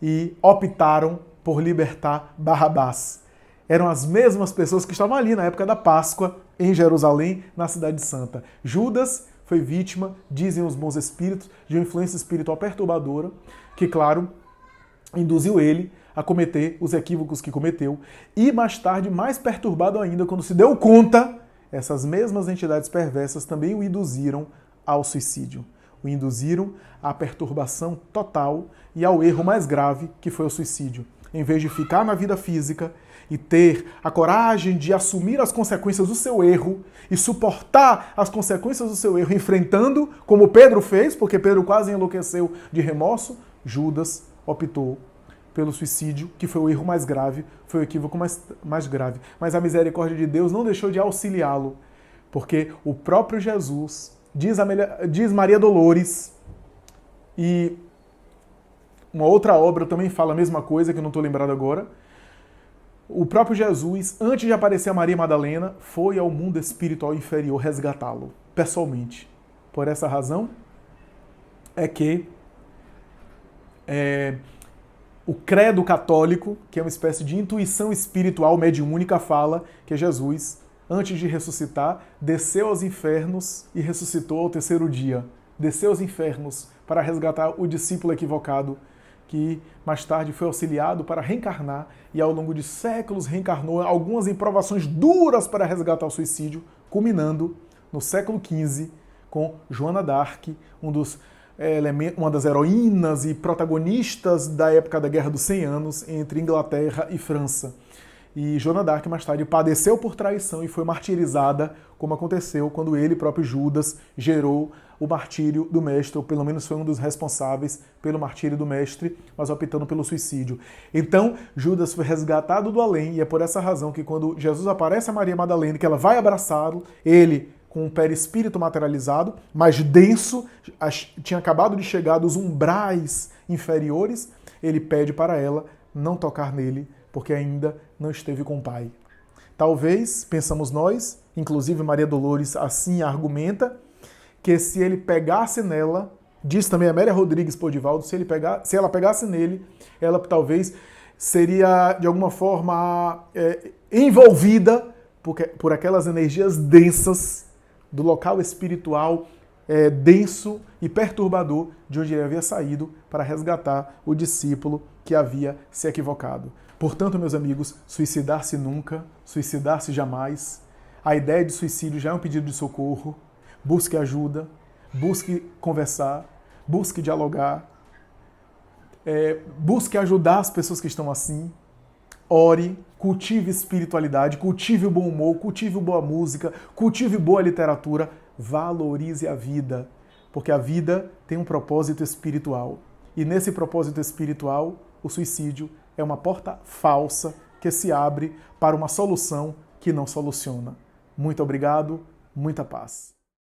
e optaram por libertar Barrabás. Eram as mesmas pessoas que estavam ali na época da Páscoa, em Jerusalém, na Cidade Santa. Judas foi vítima, dizem os bons espíritos, de uma influência espiritual perturbadora, que, claro, induziu ele a cometer os equívocos que cometeu. E mais tarde, mais perturbado ainda, quando se deu conta, essas mesmas entidades perversas também o induziram ao suicídio. O induziram à perturbação total e ao erro mais grave, que foi o suicídio. Em vez de ficar na vida física e ter a coragem de assumir as consequências do seu erro e suportar as consequências do seu erro, enfrentando, como Pedro fez, porque Pedro quase enlouqueceu de remorso, Judas optou pelo suicídio, que foi o erro mais grave, foi o equívoco mais grave. Mas a misericórdia de Deus não deixou de auxiliá-lo, porque o próprio Jesus, diz Maria Dolores, e uma outra obra também fala a mesma coisa, que eu não estou lembrado agora. O próprio Jesus, antes de aparecer a Maria Madalena, foi ao mundo espiritual inferior resgatá-lo, pessoalmente. Por essa razão é que o credo católico, que é uma espécie de intuição espiritual mediúnica, fala que Jesus, antes de ressuscitar, desceu aos infernos e ressuscitou ao terceiro dia. Desceu aos infernos para resgatar o discípulo equivocado, que mais tarde foi auxiliado para reencarnar e ao longo de séculos reencarnou, algumas em provações duras para resgatar o suicídio, culminando no século XV com Joana d'Arc, uma das heroínas e protagonistas da época da Guerra dos 100 Anos entre Inglaterra e França. E Joana d'Arc mais tarde padeceu por traição e foi martirizada, como aconteceu quando ele próprio Judas gerou o martírio do mestre, ou pelo menos foi um dos responsáveis pelo martírio do mestre, mas optando pelo suicídio. Então, Judas foi resgatado do além, e é por essa razão que quando Jesus aparece a Maria Madalena, que ela vai abraçá-lo, ele, com um perispírito materializado, mais denso, tinha acabado de chegar dos umbrais inferiores, ele pede para ela não tocar nele, porque ainda não esteve com o Pai. Talvez, pensamos nós, inclusive Maria Dolores assim argumenta, que se ele pegasse nela, diz também a Amélia Rodrigues por Divaldo, se ela pegasse nele, ela talvez seria de alguma forma envolvida por aquelas energias densas do local espiritual denso e perturbador de onde ele havia saído para resgatar o discípulo que havia se equivocado. Portanto, meus amigos, suicidar-se nunca, suicidar-se jamais. A ideia de suicídio já é um pedido de socorro. Busque ajuda, busque conversar, busque dialogar, busque ajudar as pessoas que estão assim. Ore, cultive espiritualidade, cultive o bom humor, cultive boa música, cultive boa literatura, valorize a vida, porque a vida tem um propósito espiritual. E nesse propósito espiritual, o suicídio é uma porta falsa que se abre para uma solução que não soluciona. Muito obrigado, muita paz.